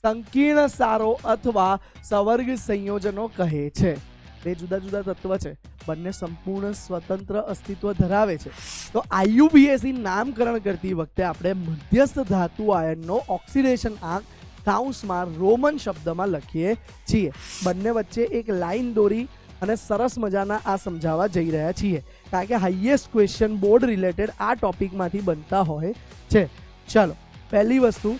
સંકીર્ણ સારો અથવા સવર્ગ સંયોજનો કહે છે. બે જુદા જુદા તત્વ છે, બંને સંપૂર્ણ સ્વતંત્ર અસ્તિત્વ ધરાવે છે. તો IUPAC નામકરણ કરતી વખતે આપણે મધ્યસ્થ ધાતુ આયનનો ઓક્સિડેશન આંક કાઉન્સમાં રોમન શબ્દમાં લખીએ છીએ. બંને વચ્ચે એક લાઈન દોરી અને સરસ મજાના આ સમજાવવા જઈ રહ્યા છીએ, કારણ કે હાઈએસ્ટ ક્વેશ્ચન બોર્ડ રિલેટેડ આ ટોપિકમાંથી બનતા હોય છે. ચલો, પહેલી વસ્તુ,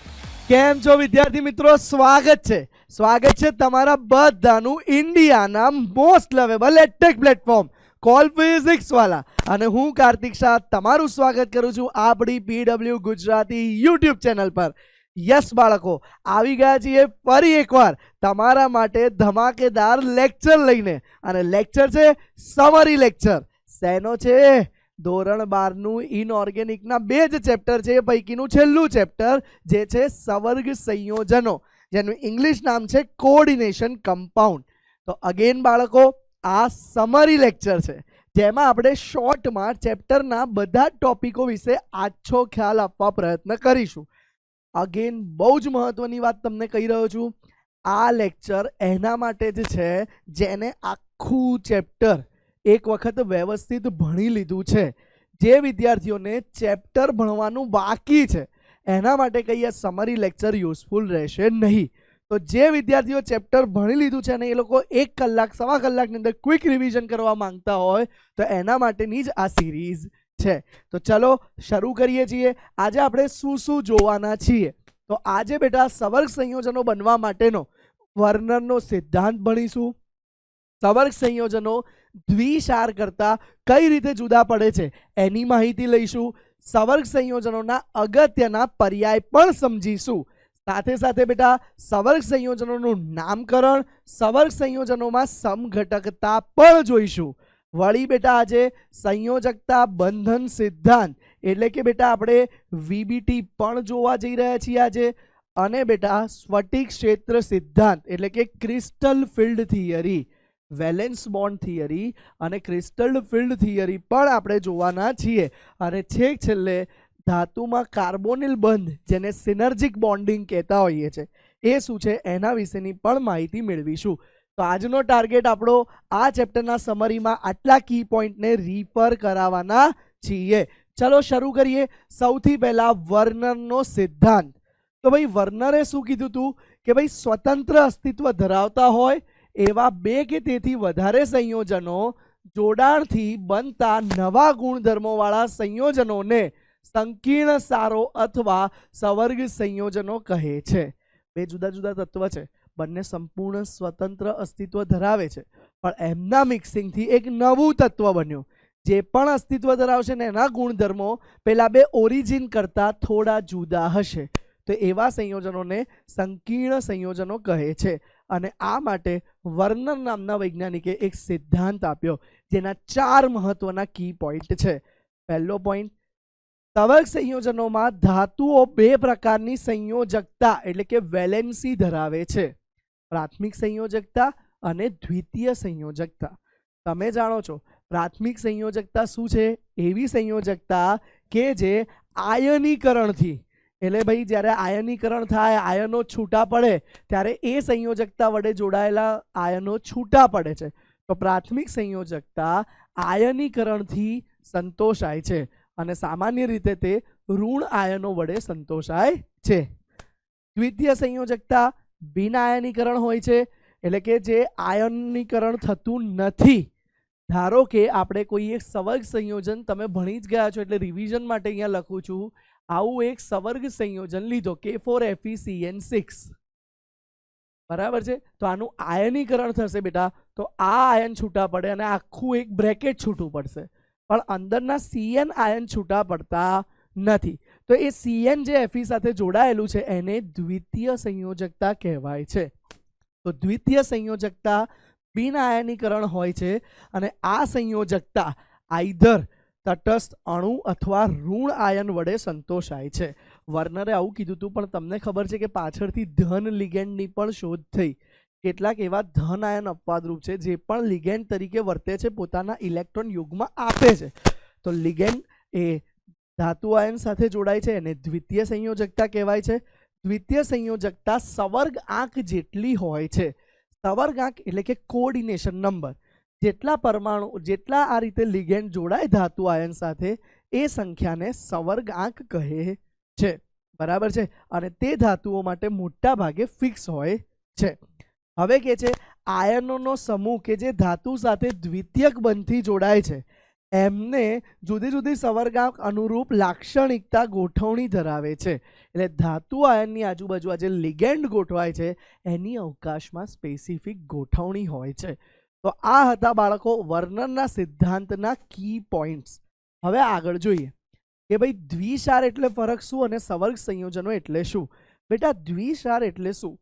કેમ છો વિદ્યાર્થી મિત્રો? સ્વાગત છે તમારા બધાનું ઇન્ડિયાના most lovable edtech platform call Physics Wallah, અને હું કાર્તિક શાહ તમારું સ્વાગત કરું છું આપણી PW ગુજરાતી યુટ્યુબ ચેનલ પર. યસ બાળકો, આવી ગયા છીએ ફરી એકવાર તમારા માટે ધમાકેદાર લેક્ચર લઈને, અને લેક્ચર છે સમરી લેક્ચર. શેનો છે? ધોરણ 12નું ઇનઓર્ગેનિકના બે જ ચેપ્ટર છે, એ પૈકીનું છેલ્લું ચેપ્ટર જે છે સવર્ગ સંયોજનો, જેનું ઇંગ્લિશ નામ છે કોઓર્ડિનેશન કમ્પાઉન્ડ. તો અગેન બાળકો, આ સમરી લેક્ચર છે, જેમાં આપણે શોર્ટમાં ચેપ્ટરના બધા ટોપિકો વિશે આછો ખ્યાલ આપવા પ્રયત્ન કરીશું. અગેન બહુ જ મહત્વની વાત તમને કહી રહ્યો છું, આ લેક્ચર એના માટે જ છે જેને આખું ચેપ્ટર એક વખત વ્યવસ્થિત ભણી લીધું છે. જે વિદ્યાર્થીઓને ચેપ્ટર ભણવાનું બાકી છે એના માટે કહીએ સમરી લેક્ચર યુઝફુલ રહેશે નહીં. તો જે વિદ્યાર્થીઓ ચેપ્ટર ભણી લીધું છે અને એ લોકો 1 કલાક સવા કલાકની અંદર ક્વિક રિવિઝન કરવા માંગતા હોય તો એના માટેની જ આ સિરીઝ છે. તો ચલો શરૂ કરીએ છીએ. આજે આપણે શું જોવાના છીએ? તો આજે બેટા સવર્ગ સંયોજનો બનવા માટેનો વર્નરનો સિદ્ધાંત ભણીશું. સવર્ગ સંયોજનો દ્વિસાર કરતા કઈ રીતે જુદા પડે છે એની માહિતી લઈશું. સવર્ગ સંયોજનોના અગત્યના પર્યાય પણ સમજીશું. સાથે સાથે બેટા સવર્ગ સંયોજનોનું નામકરણ, સવર્ગ સંયોજનોમાં સમઘટકતા પણ જોઈશું. વળી બેટા આજે સંયોજકતા બંધન સિદ્ધાંત એટલે કે બેટા આપણે VBT પણ જોવા જઈ રહ્યા છીએ આજે. અને બેટા સ્ફટિક ક્ષેત્ર સિદ્ધાંત એટલે કે crystal field theory, valence bond theory અને ક્રિસ્ટલ ફિલ્ડ થિયરી પણ આપણે જોવાના છીએ. અને છેક છેલ્લે ધાતુમાં કાર્બોનિલ બંધ, જેને સિનર્જિક બોન્ડિંગ કહેતા હોઈએ છે, એ શું છે એના વિશેની પણ માહિતી મેળવીશું. તો આજનો ટાર્ગેટ આપણો આ ચેપ્ટરના સમરીમાં આટલા કી પોઈન્ટને રીફર કરાવવાના છીએ. ચલો શરૂ કરીએ. સૌથી પહેલા વર્નરનો સિદ્ધાંત. તો ભાઈ વર્નરે શું કીધું હતું કે ભાઈ સ્વતંત્ર અસ્તિત્વ ધરાવતા હોય એવા 2 કે તેથી વધારે સંયોજનો જોડાણથી બનતા નવા ગુણધર્મોવાળા સંયોજનોને સંકીર્ણ સારો અથવા સવર્ગ સંયોજનો કહે છે. બે જુદા જુદા તત્વ છે, બંને સંપૂર્ણ સ્વતંત્ર અસ્તિત્વ ધરાવે છે, પણ એમના મિક્સિંગથી એક નવું તત્વ બન્યું જે પણ અસ્તિત્વ ધરાવશે ને એના ગુણધર્મો પેલા 2 ઓરિજિન કરતા થોડા જુદા હશે. તો એવા સંયોજનોને સંકીર્ણ સંયોજનો કહે છે. અને આ માટે વર્નર નામના વૈજ્ઞાનિકે એક સિદ્ધાંત આપ્યો જેના 4 મહત્વના કી પોઈન્ટ છે. પહેલો પોઈન્ટ, સવર્ગ સંયોજનોમાં ધાતુઓ 2 પ્રકારની સંયોજકતા એટલે કે વેલેન્સી ધરાવે છે, પ્રાથમિક સંયોજકતા અને દ્વિતીય સંયોજકતા. તમે જાણો છો પ્રાથમિક સંયોજકતા શું છે? એવી સંયોજકતા કે જે આયનીકરણથી, એટલે ભાઈ જ્યારે આયનીકરણ થાય, આયનો છૂટા પડે ત્યારે એ સંયોજકતા વડે જોડાયેલા આયનો છૂટા પડે છે. તો પ્રાથમિક સંયોજકતા આયનીકરણથી સંતોષાય છે અને સામાન્ય રીતે તે ઋણ આયનો વડે સંતોષાય છે. દ્વિતીય સંયોજકતા બિન આયનીકરણ હોય છે, એટલે કે જે આયનીકરણ થતું નથી. ધારો કે આપણે કોઈ એક સવર્ગ સંયોજન, તમે ભણી જ ગયા છો એટલે રિવિઝન માટે અહીંયા લખું છું, આવું એક સવર્ગ સંયોજન લીધો K4FeCN6, બરાબર છે. તો આનું આયનીકરણ થશે બેટા, તો આ આયન છૂટા પડે અને આખું એક બ્રેકેટ છૂટું પડશે, પણ અંદરના CN આયન છૂટા પડતા નથી. તો એ CN જે Fe સાથે જોડાયેલું છે એને દ્વિતીય સંયોજકતા કહેવાય છે. તો દ્વિતીય સંયોજકતા બિન આયનીકરણ હોય છે અને આ સંયોજકતા આઈધર તટસ્થ અણુ અથવા ઋણ આયન વડે સંતોષાય છે. વર્નરે આવું કીધું હતું, પણ તમને ખબર છે કે પાછળથી ધન લિગેન્ડની પણ શોધ થઈ. કેટલાક એવા ધન આયન અપવાદરૂપ છે જે પણ લિગેન્ડ તરીકે વર્તે છે, પોતાના ઇલેક્ટ્રોન યુગમાં આપે છે. તો લિગેન્ડ એ ધાતુ આયન સાથે જોડાય છે એને દ્વિતીય સંયોજકતા કહેવાય છે. દ્વિતીય સંયોજકતા સવર્ગ આંક જેટલી હોય છે. સવર્ગ આંક એટલે કે કોઓર્ડિનેશન નંબર, જેટલા આ રીતે લિગેન્ડ જોડાય ધાતુ આયન સાથે એ સંખ્યાને સવર્ગ આંક કહે છે. બરાબર છે. અને તે ધાતુઓ માટે મોટા ભાગે ફિક્સ હોય છે. હવે કે છે આયનોનો સમૂહ કે જે ધાતુ સાથે દ્વિતીયક બંધથી જોડાય છે એમને જુદી જુદી સવર્ગાંક અનુરૂપ લાક્ષણિકતા ગોઠવણી ધરાવે છે. એટલે ધાતુ આયનની આજુબાજુ આ જે લિગેન્ડ ગોઠવાય છે એની અવકાશમાં સ્પેસિફિક ગોઠવણી હોય છે. તો આ હતા બાળકો વર્નરના સિદ્ધાંતના કી પોઈન્ટ્સ. હવે આગળ જોઈએ કે ભાઈ દ્વિસાર એટલે ફરક શું અને સવર્ગ સંયોજનો એટલે શું. બેટા દ્વિસાર એટલે શું?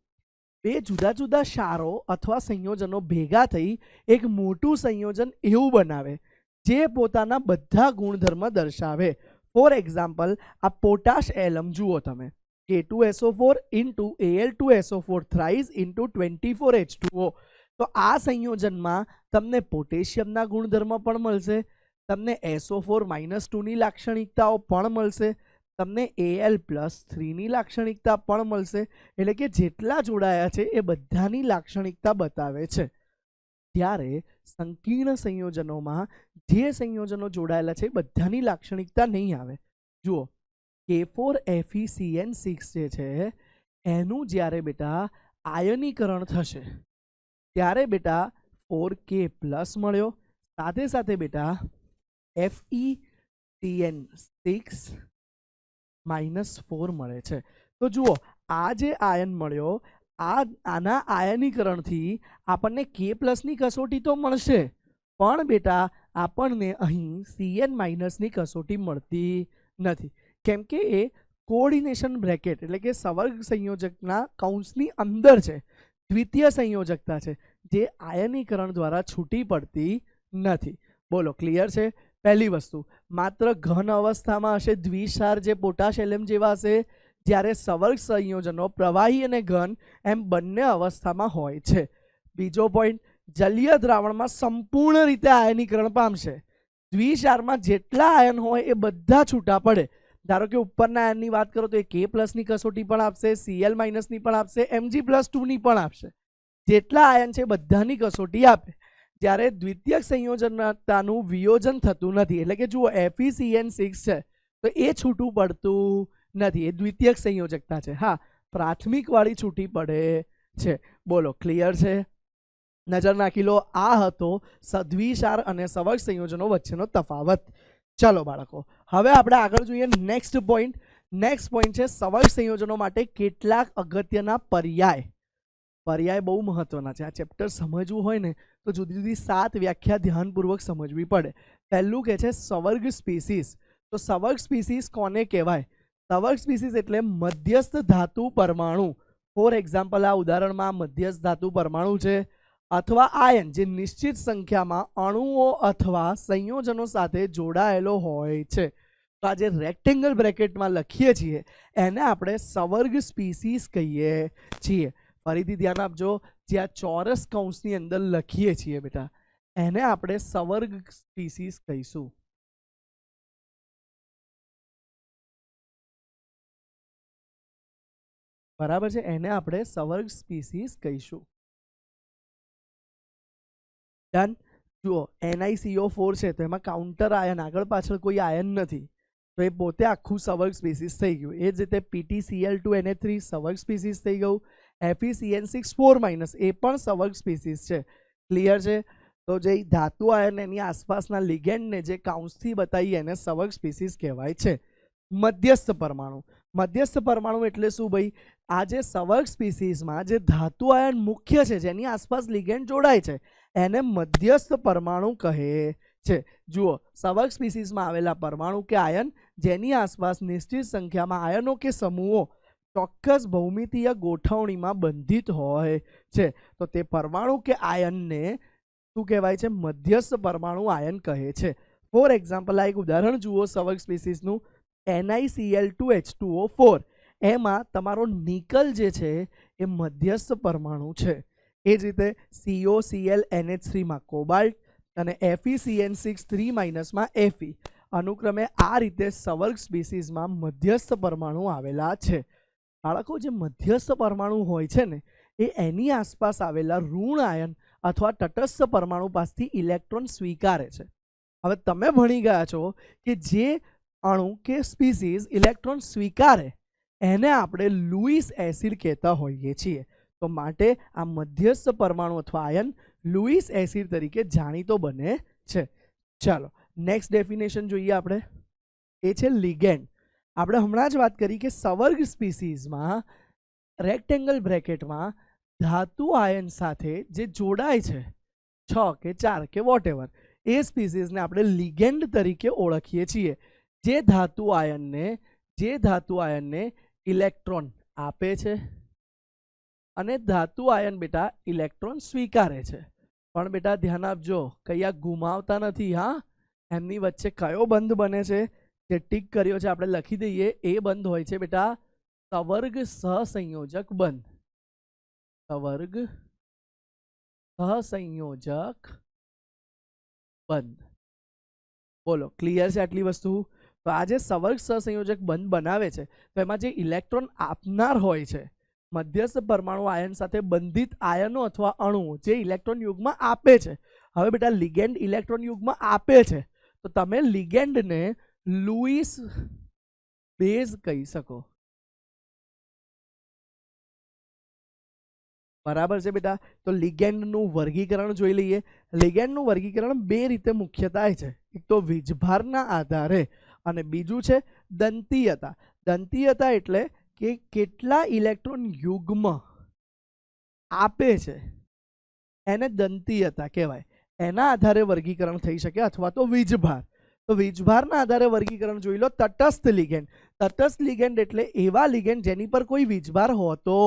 બે જુદા જુદા સારો અથવા સંયોજનો ભેગા થઈ એક મોટું સંયોજન એવું બનાવે જે પોતાના બધા ગુણધર્મ દર્શાવે. ફોર એક્ઝામ્પલ, આ પોટાશ એલમ જુઓ તમે, K2SO4 into Al2SO4 thrice into 24H2O. તો આ સંયોજનમાં તમને પોટેશિયમના ગુણધર્મ પણ મળશે, તમને SO4-2 ની લાક્ષણિકતાઓ પણ મળશે, તમને Al+3 ની લાક્ષણિકતા પણ મળશે. એટલે કે જેટલા જોડાયા છે એ બધાની લાક્ષણિકતા બતાવે છે. ત્યારે સંકીર્ણ સંયોજનોમાં જે સંયોજનો જોડાયેલા છે એ બધાની લાક્ષણિકતા નહીં આવે. જુઓ K4FeCN6 જે છે એનું જ્યારે બેટા આયનીકરણ થશે ત્યારે બેટા 4K+ મળ્યો, સાથે સાથે બેટા FeCN6 -4 મળે છે. તો જુઓ આ જે આયન મળ્યો આના આયનીકરણથી આપણને K+ ની કસોટી તો મળશે પણ બેટા આપણને અહીં Cn- ની કસોટી મળતી નથી. કેમ કે એ કોઓર્ડિનેશન બ્રેકેટ એટલે કે સવર્ગ સંયોજકના કૌંસની અંદર છે, દ્વિતીય સંયોજકતા છે જે આયનીકરણ દ્વારા છૂટી પડતી નથી. બોલો ક્લિયર છે? પહેલી વસ્તુ, માત્ર ઘન અવસ્થામાં હશે દ્વિસાર જે પોટાશ એલ્યુમ જેવા હશે, જ્યારે સવર્ગ સંયોજનો પ્રવાહી અને ઘન એમ બંને અવસ્થામાં હોય છે. બીજો પોઈન્ટ, જલીય દ્રાવણમાં સંપૂર્ણ રીતે આયનીકરણ પામશે. દ્વિસારમાં જેટલા આયન હોય એ બધા છૂટા પડે. ધારો કે ઉપરના આયનની વાત કરો તો એ K+ ની કસોટી પણ આપશે, Cl- ની પણ આપશે, Mg+2 ની પણ આપશે. જેટલા આયન છે બધાની કસોટી આપે. જ્યારે દ્વિતીયક સંયોજનતાનું વિયોજન થતું નથી, એટલે કે જુઓ FeCN6 છે તો એ છૂટું પડતું નથી, એ દ્વિતીયક સંયોજકતા છે. હા, પ્રાથમિક વાળી છૂટી પડે છે. બોલો ક્લિયર છે? નજર નાખી લો. આ હતો દ્વિસાર અને સવર્ગ સંયોજનો વચ્ચેનો તફાવત. ચલો બાળકો, હવે આપણે આગળ જોઈએ નેક્સ્ટ પોઈન્ટ. નેક્સ્ટ પોઈન્ટ છે સવર્ગ સંયોજનો માટે કેટલાક અગત્યના પર્યાય. પર્યાય બહુ મહત્વના છે. આ ચેપ્ટર સમજવું હોય ને તો જુદી જુદી 7 વ્યાખ્યા ધ્યાનપૂર્વક સમજવી પડે. પહેલું કે છે સવર્ગ સ્પીસીસ. તો સવર્ગ સ્પીસીસ કોને કહેવાય? સવર્ગ સ્પીસીસ એટલે મધ્યસ્થ ધાતુ પરમાણુ. ફોર એક્ઝામ્પલ, આ ઉદાહરણમાં મધ્યસ્થ ધાતુ પરમાણુ છે અથવા આયન જે નિશ્ચિત સંખ્યામાં અણુઓ અથવા સંયોજનો સાથે જોડાયેલો હોય છે. તો આ જે રેક્ટેંગલ બ્રેકેટમાં લખીએ છીએ એને આપણે સવર્ગ સ્પીસીસ કહીએ છીએ. ફરીથી ધ્યાન આપજો, જે આ ચોરસ કૌંસની અંદર લખીએ છીએ બેટા એને આપણે સવર્ગ સ્પીસીસ કહીશું. બરાબર છે? એને આપણે સવર્ગ સ્પીસીસ કહીશું. ડન. જુઓ NiCO4 છે તો એમાં કાઉન્ટર આયન, આગળ પાછળ કોઈ આયન નથી, તો એ પોતે આખું સવર્ગ સ્પીસીસ થઈ ગયું. એ જ રીતે PtCl2Na3 સવર્ગ સ્પીસીસ થઈ ગયું. FeCN6 4- એ પણ સવર્ગ સ્પીસીસ છે. ક્લિયર છે? તો જે ધાતુ આયન એની આસપાસના લિગેન્ડને જે કાઉન્સથી બતાવીએ એને સવર્ગ સ્પીસીસ કહેવાય છે. મધ્યસ્થ પરમાણુ. મધ્યસ્થ પરમાણુ એટલે શું ભાઈ? આ જે સવર્ગ સ્પીસીસમાં જે ધાતુ આયન મુખ્ય છે જેની આસપાસ લિગેન્ડ જોડાય છે એને મધ્યસ્થ પરમાણુ કહે છે. જુઓ સવર્ગ સ્પીસીસમાં આવેલા પરમાણુ કે આયન જેની આસપાસ નિશ્ચિત સંખ્યામાં આયનો કે સમૂહો ચોક્કસ ભૌમિતીય ગોઠવણીમાં બંધિત હોય છે તો તે પરમાણુ કે આયનને શું કહેવાય છે? મધ્યસ્થ પરમાણુ આયન કહે છે. ફોર એક્ઝામ્પલ, આ એક ઉદાહરણ જુઓ સવર્ગ સ્પીસીસનું, NiCl2H2O4. એમાં તમારો નિકલ જે છે એ મધ્યસ્થ પરમાણુ છે. એ જ રીતે COClNH3 માં કોબાલ્ટ અને FeCN6 3- માં Fe. અનુક્રમે આ રીતે સવર્ગ સ્પીસીસમાં મધ્યસ્થ પરમાણુ આવેલા છે. બાળકો જે મધ્યસ્થ પરમાણુ હોય છે ને એ એની આસપાસ આવેલા ઋણ આયન અથવા તટસ્થ પરમાણુ પાસેથી ઇલેક્ટ્રોન સ્વીકારે છે. હવે તમે ભણી ગયા છો કે જે અણુ કે સ્પીસીઝ ઇલેક્ટ્રોન સ્વીકારે એને આપણે લુઈસ એસિડ કહેતા હોઈએ છીએ. તો માટે આ મધ્યસ્થ પરમાણુ અથવા આયન લુઈસ એસિડ તરીકે જાણીતો બને છે. ચાલો નેક્સ્ટ ડેફિનેશન જોઈએ આપણે, એ છે લિગેન્ડ. આપણે હમણાં જ વાત કરી કે સવર્ગ સ્પીસીઝમાં રેક્ટેંગલ બ્રેકેટમાં ધાતુ આયન સાથે જે જોડાય છે 6 કે 4 કે વોટેવર, એ સ્પીસીઝને આપણે લિગેન્ડ તરીકે ઓળખીએ છીએ. જે ધાતુ આયનને ઇલેક્ટ્રોન આપે છે અને ધાતુ આયન બેટા ઇલેક્ટ્રોન સ્વીકારે છે. પણ બેટા ધ્યાન આપજો, કયા ગુમાવતા નથી. હા, એમની વચ્ચે કયો બંધ બને છે જે ટીક કર્યો છે આપણે લખી દઈએ. એ બંધ હોય છે બેટા સવર્ગ સહસંયોજક બંધ. સવર્ગ સહસંયોજક બંધ. બોલો ક્લિયર છે આટલી વસ્તુ? તો આ જે સવર્ગ સહસંયોજક બંધ બનાવે છે તો એમાં જે ઇલેક્ટ્રોન આપનાર હોય છે, મધ્યસ્થ પરમાણુ આયન સાથે બંધિત આયનો અથવા અણુઓ જે ઇલેક્ટ્રોન યુગમાં આપે છે. હવે બેટા લિગેન્ડ ઇલેક્ટ્રોન યુગમાં આપે છે તો તમે લિગેન્ડને લુઈસ બેઝ કહી શકો. બરાબર છે બેટા? તો લિગેન્ડનું વર્ગીકરણ જોઈ લઈએ. લિગેન્ડનું વર્ગીકરણ બે રીતે મુખ્ય થાય છે. એક તો વીજભારના આધારે અને બીજું છે દંતીયતા. દંતીયતા એટલે કે કેટલા ઇલેક્ટ્રોન યુગ્મ આપે છે એને દંતીયતા કહેવાય. એના આધારે વર્ગીકરણ થઈ શકે, અથવા તો વીજભાર. તો વીજભારના આધારે વર્ગીકરણ જોઈ લો. તટસ્થ લિગેન્ડ. તટસ્થ લિગેન્ડ એટલે એવા લિગેન્ડ જેની પર કોઈ વીજભાર હોતો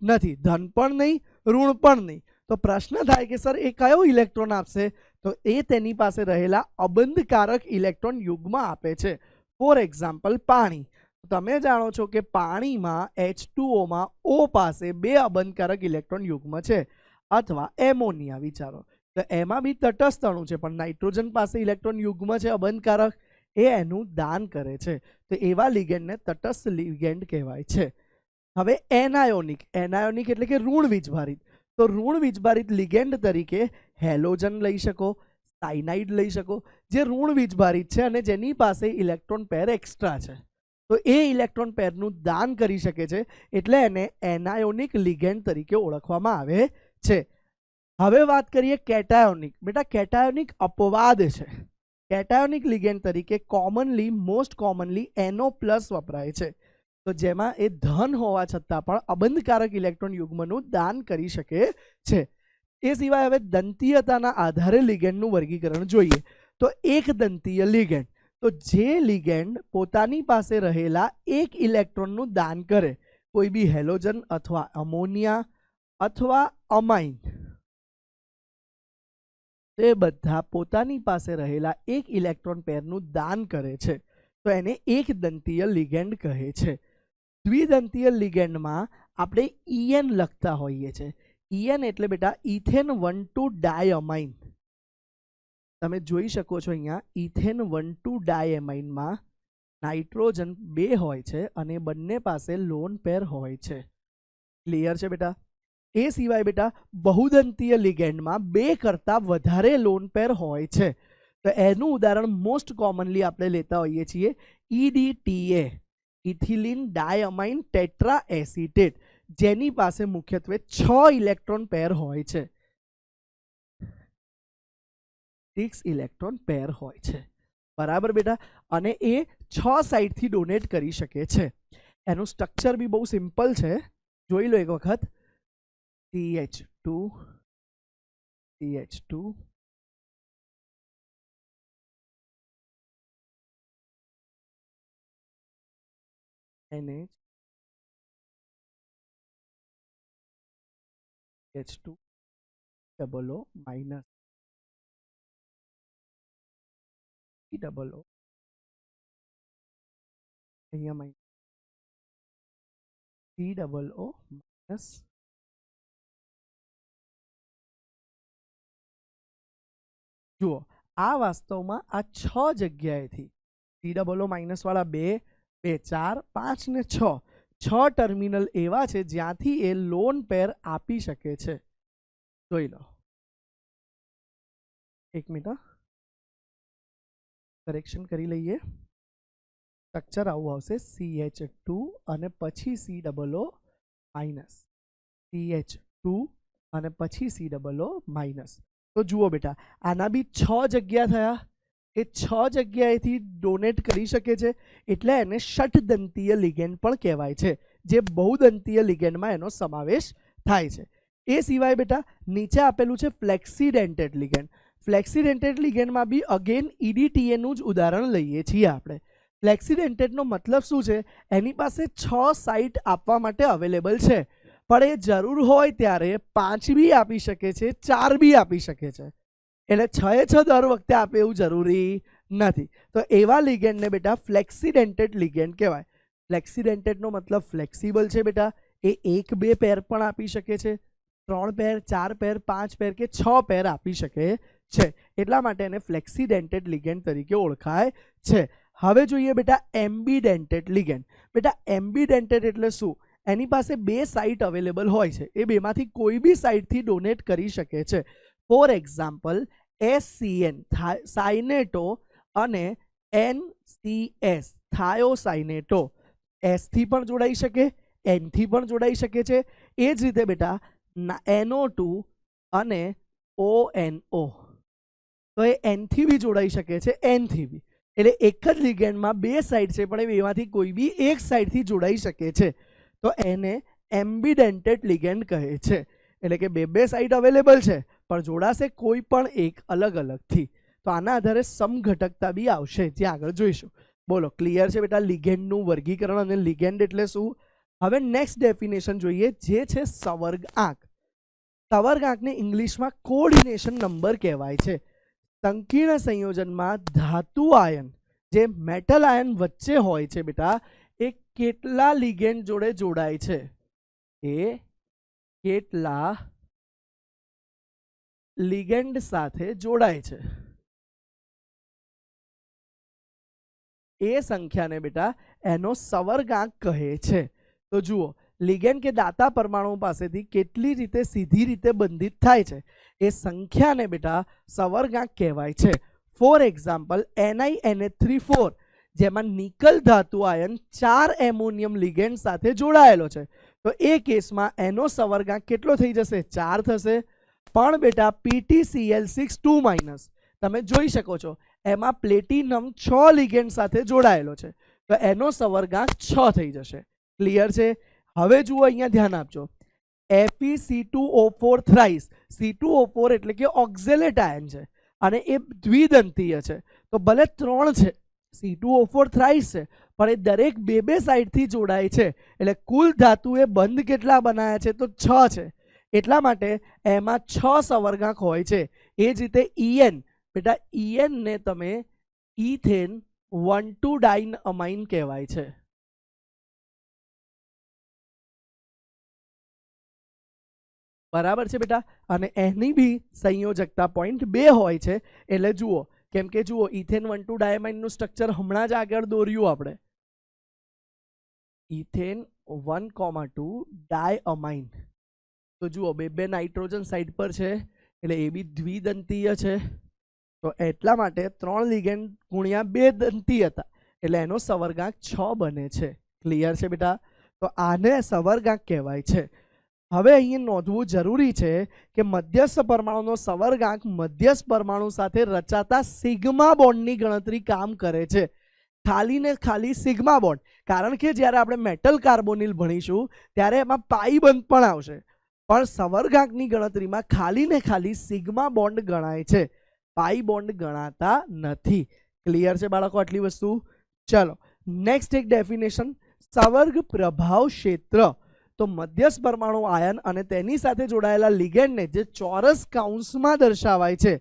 નથી, ધન પણ નહીં ઋણ પણ નહીં. તો પ્રશ્ન થાય કે સર એ કયો ઇલેક્ટ્રોન આપશે? તો એ તેની પાસે રહેલા અબંધકારક ઇલેક્ટ્રોન યુગ્મ આપે છે. ફોર એક્ઝામ્પલ પાણી. તમે જાણો છો કે પાણીમાં H2O O પાસે 2 અબંધકારક ઇલેક્ટ્રોન યુગ્મ છે. અથવા એમોનિયા વિચારો, તો એમાં બી તટસ્થ અણુ છે પણ નાઇટ્રોજન પાસે ઇલેક્ટ્રોન યુગ્મ છે અબંધકારક, એ એનું દાન કરે છે. તો એવા લિગેન્ડને તટસ્થ લિગેન્ડ કહેવાય છે. હવે એનાયોનિક. એનાયોનિક એટલે કે ઋણ વીજભારિત. તો ઋણ વીજભારિત લિગેન્ડ તરીકે હેલોજન લઈ શકો, સાયનાઇડ લઈ શકો, જે ઋણ વીજભારિત છે અને જેની પાસે ઇલેક્ટ્રોન પેર એક્સ્ટ્રા છે. તો એ ઇલેક્ટ્રોન પેરનું દાન કરી શકે છે, એટલે એને એનાયોનિક લિગેન્ડ તરીકે ઓળખવામાં આવે છે. હવે વાત કરીએ કેટાયોનિક. બેટા કેટાયોનિક અપવાદ છે. કેટાયોનિક લિગેન્ડ તરીકે મોસ્ટ કોમનલી NO+ વપરાય છે. તો જેમાં એ ધન હોવા છતાં પણ અબંધકારક ઇલેક્ટ્રોન યુગ્મનું દાન કરી શકે છે. એ સિવાય હવે દંતીયતાના આધારે લિગેન્ડનું વર્ગીકરણ જોઈએ. તો એક દંતીય લિગેન્ડ, તો જે લિગેન્ડ પોતાની પાસે રહેલા એક ઇલેક્ટ્રોનનું દાન કરે, કોઈ બી હેલોજન અથવા અમોનિયા અથવા અમાઇન, તે બધા પોતાની પાસે રહેલા એક ઇલેક્ટ્રોન પેરનું દાન કરે છે, તો એને એક દંતીય લિગેન્ડ કહે છે. દ્વિદંતીય લિગેન્ડમાં આપણે EN લખતા હોઈએ છીએ. EN એટલે બેટા ઇથેન 1,2 ડાયઅમાઇન. તમે જોઈ શકો છો અહીંયા ઇથેન 1,2 ડાયએમાઇનમાં નાઇટ્રોજન 2 હોય છે અને બંને પાસે લોન પેર હોય છે. ક્લિયર છે બેટા? એ સિવાય બેટા બહુદંતીય લિગેન્ડમાં 2 કરતાં વધારે લોન પેર હોય છે. તો એનું ઉદાહરણ મોસ્ટ કોમનલી આપણે લેતા હોઈએ છીએ EDTA, ઇથિલિન ડાયઅમાઇન ટેટ્રા એસિટેટ, જેની પાસે મુખ્યત્વે 6 ઇલેક્ટ્રોન પેર હોય છે. 6 ઇલેક્ટ્રોન પેર હોય છે. બરાબર બેટા? અને એ 6 સાઇડથી ડોનેટ કરી શકે છે. એનું સ્ટ્રક્ચર બી બહુ સિમ્પલ છે, જોઈ લો એક વખત. CH2 CH2 NH H2 double O minus double O, અહીંયા minus C double O minus. જુઓ આ વાસ્તવમાં આ 6 જગ્યાએથી C ડબલ O માઇનસ વાળા 2, 2, 4, 5 ને 6, 6 ટર્મિનલ એવા છે જ્યાંથી એ લોન પેર આપી શકે છે. જોઈ લો, એક મિનિટ કરેક્શન કરી લઈએ. સ્ટ્રક્ચર આવું આવશે, CH2 અને પછી COO માઇનસ, CH2 અને પછી COO માઇનસ. તો જુઓ બેટા, આના બી 6 જગ્યા થયા. એ 6 જગ્યાએથી ડોનેટ કરી શકે છે, એટલે એને ષટદંતીય લિગેન્ડ પણ કહેવાય છે, જે બહુદંતીય લિગેન્ડમાં એનો સમાવેશ થાય છે. એ સિવાય બેટા નીચે આપેલું છે ફ્લેક્સીડેન્ટેડ લિગેન્ડ. ફ્લેક્સીડેન્ટેડ લિગેન્ડમાં બી અગેન EDTA નું જ ઉદાહરણ લઈએ છીએ આપણે. ફ્લેક્સીડેન્ટેડનો મતલબ શું છે? એની પાસે 6 સાઇટ આપવા માટે અવેલેબલ છે, પણ એ જરૂર હોય ત્યારે 5 બી આપી શકે છે, 4 બી આપી શકે છે. એટલે 6 દર વખતે આપે એવું જરૂરી નથી. તો એવા લિગેન્ડને બેટા ફ્લેક્સીડેન્ટેડ લિગેન્ડ કહેવાય. ફ્લેક્સીડેન્ટેડનો મતલબ ફ્લેક્સિબલ છે બેટા, એ 1-2 પેર પણ આપી શકે છે, 3 પેર, 4 પેર, 5 પેર કે 6 પેર આપી શકે છે. એટલા માટે એને ફ્લેક્સીડેન્ટેડ લિગેન્ડ તરીકે ઓળખાય છે. હવે જોઈએ બેટા એમ્બીડેન્ટેડ લિગેન્ડ. બેટા એમ્બીડેન્ટેડ એટલે શું? એની પાસે 2 સાઇટ અવેલેબલ હોય છે, એ બેમાંથી કોઈ બી સાઇટથી ડોનેટ કરી શકે છે. ફોર એક્ઝામ્પલ SCN સાઇનેટો અને NCS થાયોસાઇનેટો. S થી પણ જોડાઈ શકે, N થી પણ જોડાઈ શકે છે. એ જ રીતે બેટા NO2 અને ONO, તો એ N થી બી જોડાઈ શકે છે, N થી બી. એટલે એક જ લિગેન્ડમાં 2 સાઇડ છે, પણ એ બેમાંથી કોઈ બી એક સાઇડથી જોડાઈ શકે છે, તો એને એમ્બીડેન્ટેડ લિગેન્ડ કહે છે. એટલે કે 2 સાઇડ અવેલેબલ છે, પણ જોડાશે કોઈ પણ એક અલગ અલગથી. તો આના આધારે સમઘટકતા બી આવશે, જે આગળ જોઈશું. બોલો, ક્લિયર છે બેટા લિગેન્ડનું વર્ગીકરણ અને લિગેન્ડ એટલે શું? હવે નેક્સ્ટ ડેફિનેશન જોઈએ, જે છે સવર્ગ આંક. સવર્ગ આંકને ઇંગ્લિશમાં કોઓર્ડિનેશન નંબર કહેવાય છે. સંકીર્ણ સંયોજનમાં ધાતુ આયન, જે મેટલ આયન વચ્ચે હોય છે બેટા, એ કેટલા લિગેન્ડ જોડે જોડાય છે? એ કેટલા લિગેન્ડ સાથે જોડાય છે, એ સંખ્યાને બેટા એનો સવર્ગાંક કહે છે. તો જુઓ, લિગેન્ડ કે દાતા પરમાણુ પાસેથી કેટલી રીતે સીધી રીતે બંધિત થાય છે, એ સંખ્યાને બેટા સવર્ગાંક કહેવાય છે. ફોર એક્ઝામ્પલ NiNH3 જેમાં નિકલ ધાતુ આયન 4 એમોનિયમ લિગેન્ડ સાથે જોડાયેલો છે, તો એ કેસમાં એનો સવર્ગાંક કેટલો થઈ જશે? 4 થશે. પણ બેટા PtCl6 તમે જોઈ શકો છો, એમાં પ્લેટિનમ 6 લિગેન્ડ સાથે જોડાયેલો છે, તો એનો સવર્ગાંક 6 થઈ જશે. ક્લિયર છે? હવે જુઓ, અહીંયા ધ્યાન આપજો. FeC2O4 થ્રાઇસ, C2O4 એટલે કે ઓક્ઝેલેટ આયન છે, અને એ દ્વિદંતીય છે. તો ભલે 3 છે, C2O4 થ્રાઇસ છે, પણ એ દરેક 2 સાઇડથી જોડાય છે, એટલે કુલ ધાતુએ બંધ કેટલા બનાવ્યા છે? તો 6 છે. એટલા માટે એમાં 6 સવર્ગાંક હોય છે. એ જ રીતે EN, બેટા EN ને તમે ઇથેન 1,2 ડાઇનઅમાઇન કહેવાય છે. બરાબર છે બેટા? અને એની બી સંયોજકતા 0.2 હોય છે. એટલે જુઓ, કેમ કે જુઓ, ઇથેન 1,2 ડાયમાઇનનું સ્ટ્રક્ચર હમણાં જ આગળ દોર્યું આપણે. ઇથેન 1,2 ડાયઅમાઇન, તો જુઓ 2 નાઇટ્રોજન સાઇડ પર છે, એટલે એ બી દ્વિદંતીય છે. તો એટલા માટે 3 લિગેન્ડ ગુણ્યા 2 દંતીય હતા, એટલે એનો સવર્ગાંક 6 બને છે. ક્લિયર છે બેટા? તો આને સવર્ગાંક કહેવાય છે. હવે અહીં નોંધવું જરૂરી છે કે મધ્યસ્થ પરમાણુનો સવર્ગાંક મધ્યસ્થ પરમાણુ સાથે રચાતા સિગ્મા બોન્ડની ગણતરી કામ કરે છે. ખાલી ને ખાલી સિગ્મા બોન્ડ. કારણ કે જ્યારે આપણે મેટલ કાર્બોનિલ ભણીશું ત્યારે એમાં પાઈ બંધ પણ આવશે, પણ સવર્ગાંકની ગણતરીમાં ખાલી ને ખાલી સિગ્મા બોન્ડ ગણાય છે, પાઈ બોન્ડ ગણાતા નથી. ક્લિયર છે બાળકો આટલી વસ્તુ? ચલો નેક્સ્ટ એક ડેફિનેશન, સવર્ગ પ્રભાવ ક્ષેત્ર. તો મધ્યસ્થ પરમાણુ આયન અને તેની સાથે જોડાયેલા લિગેન્ડને જે ચોરસ કાઉન્સમાં દર્શાવાય છે,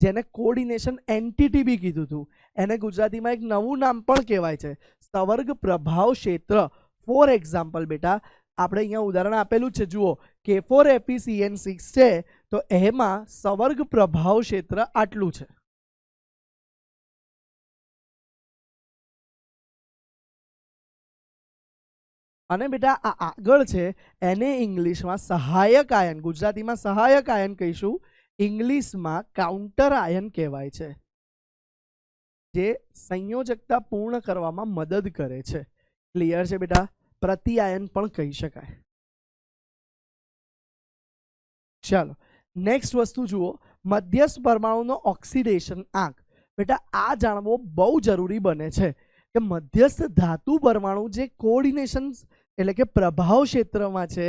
જેને કોઓર્ડિનેશન એન્ટિટી બી કીધું હતું, એને ગુજરાતીમાં એક નવું નામ પણ કહેવાય છે, સવર્ગ પ્રભાવ ક્ષેત્ર. ફોર એક્ઝામ્પલ બેટા આપણે અહીંયા ઉદાહરણ આપેલું છે, જુઓ K4FeCN6 છે, તો એમાં સવર્ગ પ્રભાવ ક્ષેત્ર આટલું છે. અને બેટા આ આગળ છે એને ઇંગ્લિશમાં સહાયક આયન, ગુજરાતીમાં સહાયક આયન કહીશું, ઇંગ્લિશમાં કાઉન્ટર આયન કહેવાય છે, જે સંયોજકતા પૂર્ણ કરવામાં મદદ કરે છે. ક્લિયર છે બેટા? પ્રતિ આયન પણ કહી શકાય. ચાલો નેક્સ્ટ વસ્તુ જુઓ, મધ્યસ્થ પરમાણુનો ઓક્સિડેશન આંક. બેટા આ જાણવો બહુ જરૂરી બને છે કે મધ્યસ્થ ધાતુ પરમાણુ જે કોઓર્ડિનેશન એટલે કે પ્રભાવ ક્ષેત્રમાં છે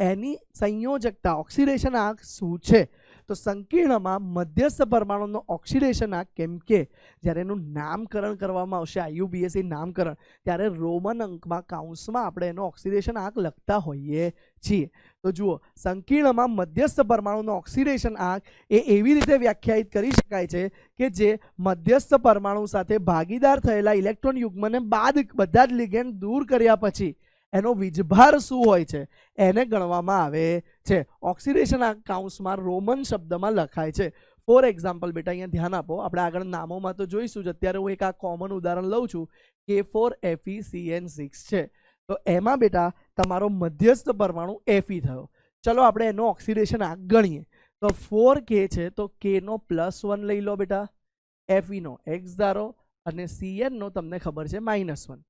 એની સંયોજકતા ઓક્સિડેશન આંક શું છે? તો સંકીર્ણમાં મધ્યસ્થ પરમાણુનો ઓક્સિડેશન આંક, કેમ કે જ્યારે એનું નામકરણ કરવામાં આવશે IUPAC નામકરણ, ત્યારે રોમન અંકમાં કાઉન્સમાં આપણે એનો ઓક્સિડેશન આંક લખતા હોઈએ છીએ. તો જુઓ, સંકીર્ણમાં મધ્યસ્થ પરમાણુનો ઓક્સિડેશન આંક એ એવી રીતે વ્યાખ્યાયિત કરી શકાય છે કે જે મધ્યસ્થ પરમાણુ સાથે ભાગીદાર થયેલા ઇલેક્ટ્રોન યુગ્મને બાદ બધા જ લિગેન્ડ દૂર કર્યા પછી એનો વીજભાર શું હોય છે એને ગણવામાં આવે છે. ઓક્સિડેશન આંક કાઉન્સમાં રોમન શબ્દમાં લખાય છે. ફોર એક્ઝામ્પલ બેટા અહીંયા ધ્યાન આપો, આપણે આગળ નામોમાં તો જોઈશું જ, અત્યારે હું એક આ કોમન ઉદાહરણ લઉં છું, K4FeCN6 છે. તો એમાં બેટા તમારો મધ્યસ્થ પરમાણુ Fe થયો. ચલો આપણે એનો ઓક્સિડેશન આંક ગણીએ. તો 4K છે તો K નો +1 લઈ લો બેટા, Fe નો x ધારો અને Cn નો તમને ખબર છે -1.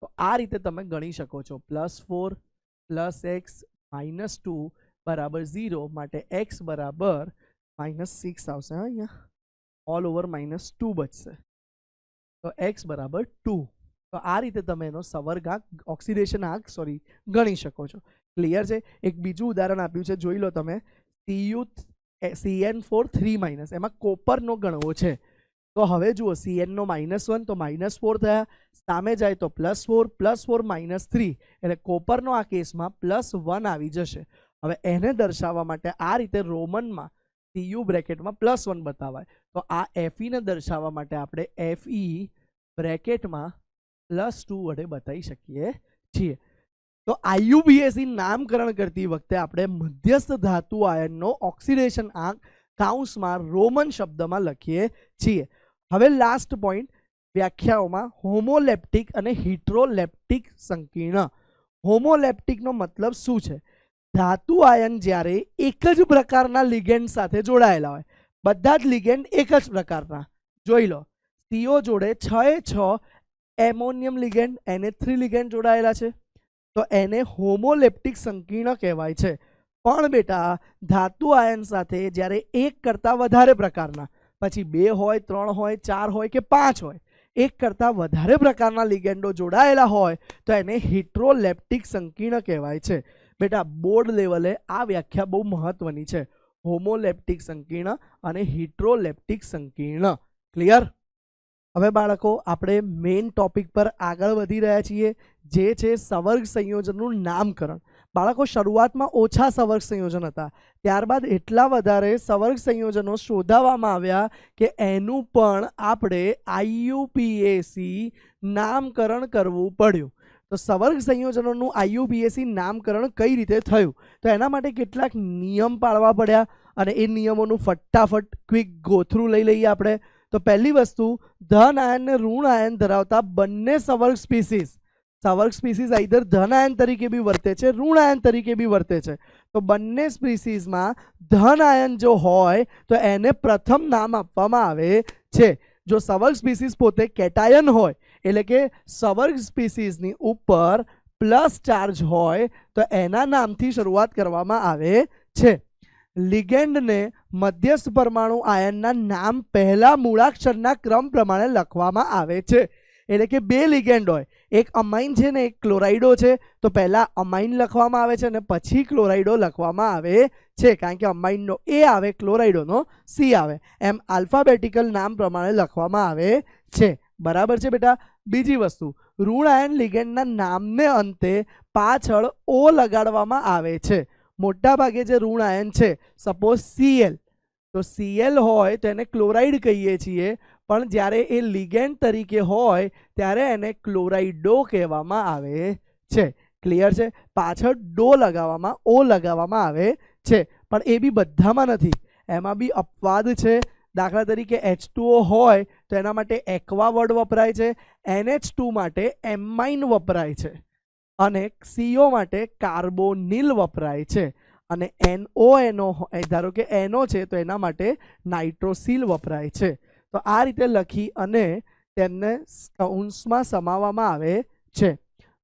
તો આ રીતે તમે ગણી શકો છો. +4 + x -2 = 0, માટે x બરાબર -6 આવશે. અહીંયા ઓલ ઓવર -2 બચશે, તો x બરાબર 2. તો આ રીતે તમે એનો સવર્ગ આંક, ઓક્સિડેશન આંક ગણી શકો છો. ક્લિયર છે? એક બીજું ઉદાહરણ આપ્યું છે, જોઈ લો તમે. CN4 3-, એમાં કોપરનો ગણવો છે. તો હવે જુઓ, Cn નો -1 તો -4 થયા, સામે જાય તો +4 +4 -3, એટલે કોપરનો આ કેસમાં +1 આવી જશે. હવે એને દર્શાવવા માટે આ રીતે રોમનમાં Cu બ્રેકેટમાં +1 બતાવાય. તો આ Fe ને દર્શાવવા માટે આપણે Fe બ્રેકેટમાં +2 વડે બતાવી શકીએ છીએ. તો IUPAC નામકરણ કરતી વખતે આપણે મધ્યસ્થ ધાતુ આયનનો ઓક્સિડેશન આંક કાઉન્સમાં રોમન શબ્દમાં લખીએ છીએ. હવે લાસ્ટ પોઈન્ટ, વ્યાખ્યાઓમાં હોમોલેપ્ટિક અને હિટ્રોલેપ્ટિક સંકીર્ણ. હોમોલેપ્ટિકનો મતલબ શું છે? ધાતુ આયન જ્યારે એક જ પ્રકારના લિગેન્ડ સાથે જોડાયેલા હોય, બધા જ લિગેન્ડ એક જ પ્રકારના, જોઈ લો CO જોડે 6 એમોનિયમ લિગેન્ડ, NH3 લિગેન્ડ જોડાયેલા છે, તો એને હોમોલેપ્ટિક સંકીર્ણ કહેવાય છે. પણ બેટા ધાતુ આયન સાથે જ્યારે એક કરતાં વધારે પ્રકારના, પછી 2 હોય 3 હોય 4 હોય કે 5 હોય, એક કરતાં વધારે પ્રકારના લિગેન્ડો જોડાયેલા હોય તો એને હિટ્રોલેપ્ટિક સંકીર્ણ કહેવાય છે. બેટા બોર્ડ લેવલે આ વ્યાખ્યા બહુ મહત્વની છે, હોમોલેપ્ટિક સંકીર્ણ અને હિટ્રોલેપ્ટિક સંકીર્ણ. ક્લિયર? હવે બાળકો આપણે મેઇન ટોપિક પર આગળ વધી રહ્યા છીએ, જે છે સવર્ગ સંયોજનનું નામકરણ. બાળકો શરૂઆતમાં ઓછા સવર્ગ સંયોજન હતા, ત્યારબાદ એટલા વધારે સવર્ગ સંયોજનો શોધાવવામાં આવ્યા કે એનું પણ આપણે IUPAC નામકરણ કરવું પડ્યું. તો સવર્ગ સંયોજનોનું IUPAC નામકરણ કઈ રીતે થયું? તો એના માટે કેટલાક નિયમ પાળવા પડ્યા, અને એ નિયમોનું ફટાફટ ક્વિક ગોથ્રુ લઈ લઈએ આપણે. તો પહેલી વસ્તુ, ધન આયન ને ઋણ આયન ધરાવતા બંને સવર્ગ સ્પીસીસ આઈધર ધન આયન તરીકે બી વર્તે છે, ઋણ આયન તરીકે બી વર્તે છે. તો બંને સ્પીસીસમાં ધન આયન જો હોય તો એને પ્રથમ નામ આપવામાં આવે છે. જો સવર્ગ સ્પીસીસ પોતે કેટાયન હોય, એટલે કે સવર્ગ સ્પીસીસની ઉપર પ્લસ ચાર્જ હોય, તો એના નામથી શરૂઆત કરવામાં આવે છે. લિગેન્ડને મધ્યસ્થ પરમાણુ આયનના નામ પહેલા મૂળાક્ષરના ક્રમ પ્રમાણે લખવામાં આવે છે. એટલે કે 2 લિગેન્ડ હોય, એક અમાઇન છે ને એક ક્લોરાઇડો છે, તો પહેલા અમાઇન લખવામાં આવે છે અને પછી ક્લોરાઇડો લખવામાં આવે છે, કારણ કે અમાઇનનો A આવે, ક્લોરાઇડોનો C આવે, એમ આલ્ફાબેટિકલ નામ પ્રમાણે લખવામાં આવે છે. બરાબર છે બેટા? બીજી વસ્તુ, ઋણ આયન લિગેન્ડના નામને અંતે પાછળ O લગાડવામાં આવે છે. મોટા ભાગે જે ઋણ આયન છે, સપોઝ Cl, તો Cl હોય તો એને ક્લોરાઇડ કહીએ છીએ, પણ જ્યારે એ લિગેન્ડ તરીકે હોય ત્યારે એને ક્લોરાઇડો કહેવામાં આવે છે. ક્લિયર છે? પાછળ ડો લગાવવામાં, O લગાવવામાં આવે છે, પણ એ બી બધામાં નથી, એમાં બી અપવાદ છે. દાખલા તરીકે H2O હોય તો એના માટે એક્વા વર્ડ વપરાય છે, NH2 માટે એમાઇન વપરાય છે. અને CO માટે કાર્બોનિલ વપરાય છે અને NO ધારો કે NO છે તો એના માટે નાઇટ્રોસિલ વપરાય છે. તો આ રીતે લખી અને તેમને કૌંસમાં સમાવવામાં આવે છે.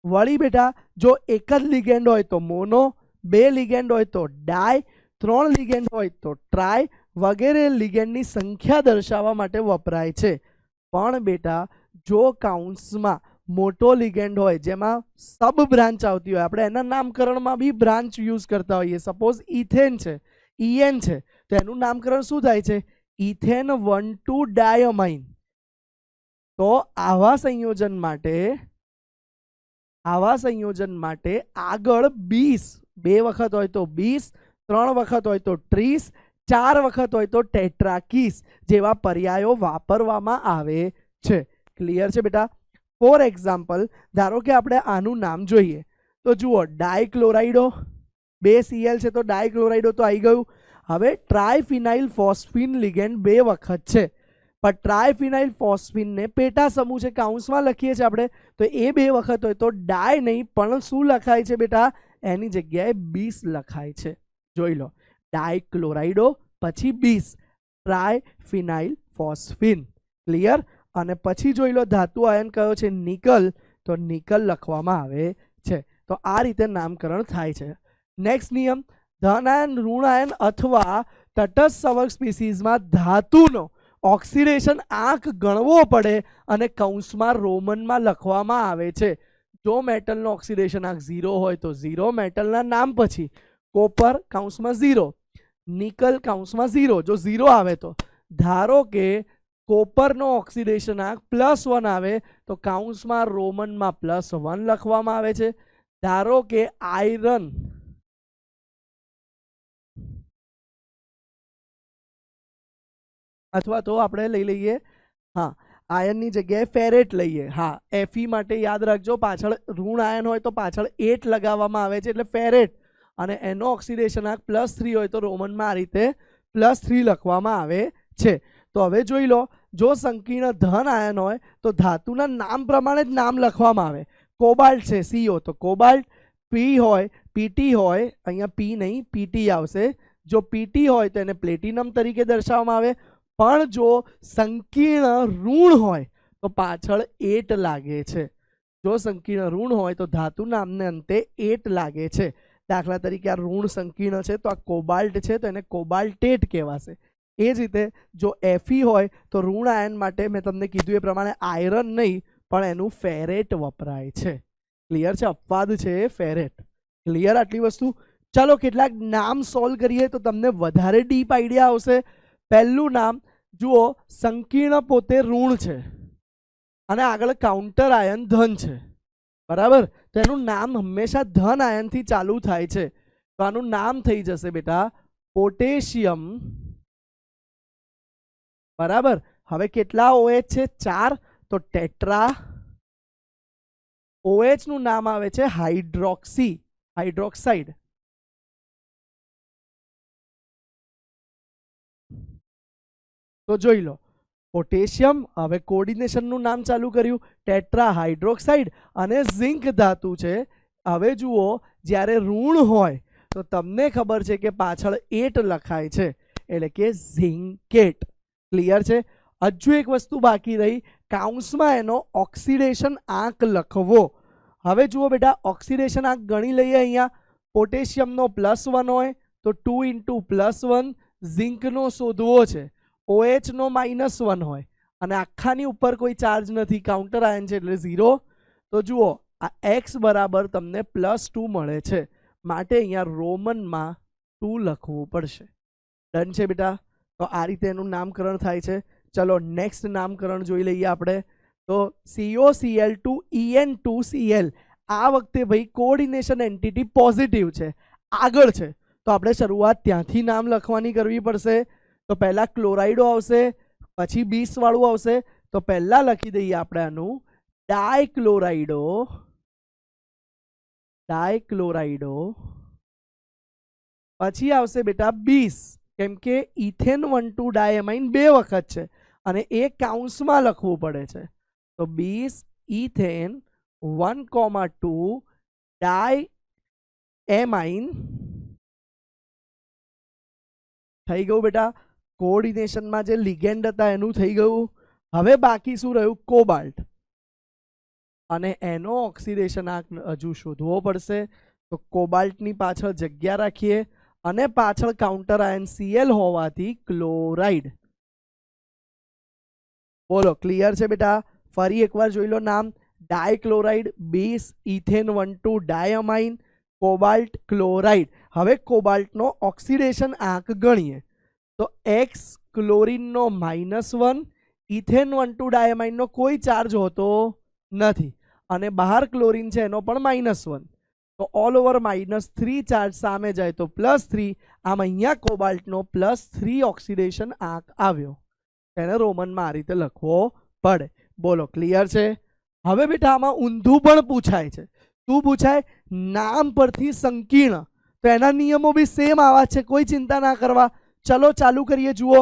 વળી બેટા જો એક જ લિગેન્ડ હોય તો મોનો, 2 લિગેન્ડ હોય તો ડાય, 3 લિગેન્ડ હોય તો ટ્રાય વગેરે લિગેન્ડની સંખ્યા દર્શાવવા માટે વપરાય છે. પણ બેટા જો કૌંસમાં મોટો લિગેન્ડ હોય જેમાં સબ બ્રાન્ચ આવતી હોય, આપણે એના નામકરણમાં બી બ્રાન્ચ યુઝ કરતા હોઈએ. સપોઝ ઇથેન છે, EN છે, તો એનું નામકરણ શું થાય છે? ઇથેન 1,2 ડાયમાઇન. તો આવા સંયોજન માટે આગળ 20, 2 વખત હોય તો 20, 3 વખત હોય તો 30, 4 વખત હોય તો ટેટ્રાકીસ જેવા પર્યાયો વાપરવામાં આવે છે. ક્લિયર છે બેટા? ફોર એક્ઝામ્પલ, ધારો કે આપણે આનું નામ જોઈએ તો જુઓ, ડાયક્લોરાઇડો, 2 Cl છે તો ડાયક્લોરાઇડો તો આવી ગયું. હવે ટ્રાયફિનાઇલ ફોસ્ફિન લિગેન્ડ 2 વખત છે, પણ ટ્રાયફિનાઇલ ફોસ્ફિનને પેટા સમૂહ છે, કાઉન્સમાં લખીએ છીએ આપણે, તો એ 2 વખત હોય તો ડાય નહીં પણ શું લખાય છે બેટા? એની જગ્યાએ 20 લખાય છે. જોઈ લો, ડાયક્લોરાઇડો પછી 20, ટ્રાયફિનાઇલ ફોસ્ફિન. ક્લિયર? અને પછી જોઈ લો ધાતુ આયન કયો છે? નિકલ, તો નિકલ લખવામાં આવે છે. તો આ રીતે નામકરણ થાય છે. નેક્સ્ટ નિયમ, ધન આયન, ઋણ આયન અથવા તટસ્થ સંવર્ગ સ્પીસીઝમાં ધાતુનો ઓક્સિડેશન આંક ગણવો પડે અને કૌંસમાં રોમનમાં લખવામાં આવે છે. જો મેટલનો ઓક્સિડેશન આંક 0 હોય તો 0 મેટલના નામ પછી, કોપર કૌંસમાં 0, નિકલ કૌંસમાં 0. જો 0 આવે તો ધારો કે કોપરનો ઓક્સિડેશન આંક +1 આવે તો કૌંસમાં રોમનમાં +1 લખવામાં આવે છે. ધારો કે આયરન અથવા તો આપણે લઈ લઈએ, હા, આયનની જગ્યાએ ફેરેટ લઈએ. હા, Fe માટે યાદ રાખજો, પાછળ ઋણ આયન હોય તો પાછળ 8 લગાવવામાં આવે છે એટલે ફેરેટ, અને એનો ઓક્સિડેશન આંક +3 હોય તો રોમનમાં આ રીતે +3 લખવામાં આવે છે. તો હવે જોઈ લો, જો સંકીર્ણ ધન આયન હોય તો ધાતુના નામ પ્રમાણે જ નામ લખવામાં આવે. કોબાલ્ટ છે CO તો કોબાલ્ટ, P હોય, PT હોય, અહીંયા P નહીં PT આવશે. જો PT હોય તો એને પ્લેટિનમ તરીકે દર્શાવવામાં આવે. પણ જો સંકીર્ણ ઋણ હોય તો પાછળ 8 લાગે છે. જો સંકીર્ણ ઋણ હોય તો ધાતુ નામને અંતે 8 લાગે છે. દાખલા તરીકે આ ઋણ સંકીર્ણ છે તો આ કોબાલ્ટ છે તો એને કોબાલ્ટેટ કહેવાશે. એ જ રીતે જો Fe હોય તો ઋણ આયન માટે મેં તમને કીધું એ પ્રમાણે આયરન નહીં પણ એનું ફેરેટ વપરાય છે. ક્લિયર છે? અપવાદ છે ફેરેટ. ક્લિયર આટલી વસ્તુ? ચાલો કેટલાક નામ સોલ્વ કરીએ તો તમને વધારે ડીપ આઈડિયા આવશે. પહેલું નામ જુઓ, સંકીર્ણ પોતે ઋણ છે અને આગળ કાઉન્ટર આયન ધન છે, બરાબર? તો એનું નામ હંમેશા ધન આયનથી ચાલુ થાય છે. તો આનું નામ થઈ જશે બેટા પોટેશિયમ, બરાબર? હવે કેટલા OH છે? 4, તો ટેટ્રા. OH નું નામ આવે છે હાઇડ્રોક્સાઇડ. તો જોઈ લો, પોટેશિયમ, હવે કોર્ડિનેશનનું નામ ચાલુ કર્યું, ટેટ્રા હાઇડ્રોક્સાઇડ અને ઝિંક ધાતુ છે. હવે જુઓ, જ્યારે ઋણ હોય તો તમને ખબર છે કે પાછળ 8 લખાય છે એટલે કે ઝિંકેટ. ક્લિયર છે? હજુ એક વસ્તુ બાકી રહી, કાઉન્સમાં એનો ઓક્સિડેશન આંક લખવો. હવે જુઓ બેટા, ઓક્સિડેશન આંક ગણી લઈએ. અહીંયા પોટેશિયમનો +1 હોય તો 2 × +1, ઝિંકનો શોધવો છે. OH નો -1 હોય અને આખાની ઉપર કોઈ ચાર્જ નથી, કાઉન્ટર આયન છે એટલે 0. તો જુઓ, આ X બરાબર તમને +2 મળે છે, માટે અહીંયા રોમનમાં 2 લખવું પડશે. ડન છે બેટા? તો આ રીતે એનું નામકરણ થાય છે. ચલો નેક્સ્ટ નામકરણ જોઈ લઈએ આપણે. તો COCl2 EN2Cl, આ વખતે ભાઈ કોઓર્ડિનેશન એન્ટિટી પોઝિટિવ છે, આગળ છે, તો આપણે શરૂઆત ત્યાંથી નામ લખવાની કરવી પડશે. તો પહેલા ક્લોરાઇડો આવશે, પછી 20 વાળું આવશે. તો પહેલા લખી દઈએ આપણે આનું ડાયક્લોરાઇડો, પછી આવશે બેટા 20, કેમ કે ઇથેન 1,2 ડાયમાઇન 2 વખત છે અને એ કાઉન્સમાં લખવું પડે છે. તો 20 ઇથેન 1,2 ડાય એમાઇન થઈ ગયું બેટા. કોઓર્ડિનેશનમાં જે લિગેન્ડ હતા એનું થઈ ગયું. હવે બાકી શું રહ્યું? કોબાલ્ટ. અને એનો ઓક્સિડેશન આંક હજુ શોધવો પડશે. તો કોબાલ્ટની પાછળ જગ્યા રાખીએ અને પાછળ કાઉન્ટર આયન Cl હોવાથી ક્લોરાઇડ. બોલો ક્લિયર છે બેટા? ફરી એકવાર જોઈ લો નામ. ડાયક્લોરાઇડ, બેઝ, ઇથેન 1,2 ડાયમાઇન, કોબાલ્ટ, ક્લોરાઇડ. હવે કોબાલ્ટનો ઓક્સિડેશન આંક ગણીએ તો X ક્લોરીનનો -1, ઇથેન 1,2 ડાયમાઇનનો કોઈ ચાર્જ હોતો નથી અને બહાર ક્લોરીન છે એનો પણ -1. તો ઓલ ઓવર -3 ચાર્જ સામે જાય તો +3. આમ અહીંયા કોબાલ્ટનો +3 ઓક્સિડેશન આંક આવ્યો. એને રોમનમાં આ રીતે લખવો પડે. બોલો ક્લિયર છે? હવે બેટા આમાં ઊંધું પણ પૂછાય છે. શું પૂછાય? નામ પરથી સંકીર્ણ. તો એના નિયમો બી સેમ આવા છે, કોઈ ચિંતા ના કરવા. ચલો ચાલુ કરીએ. જુઓ,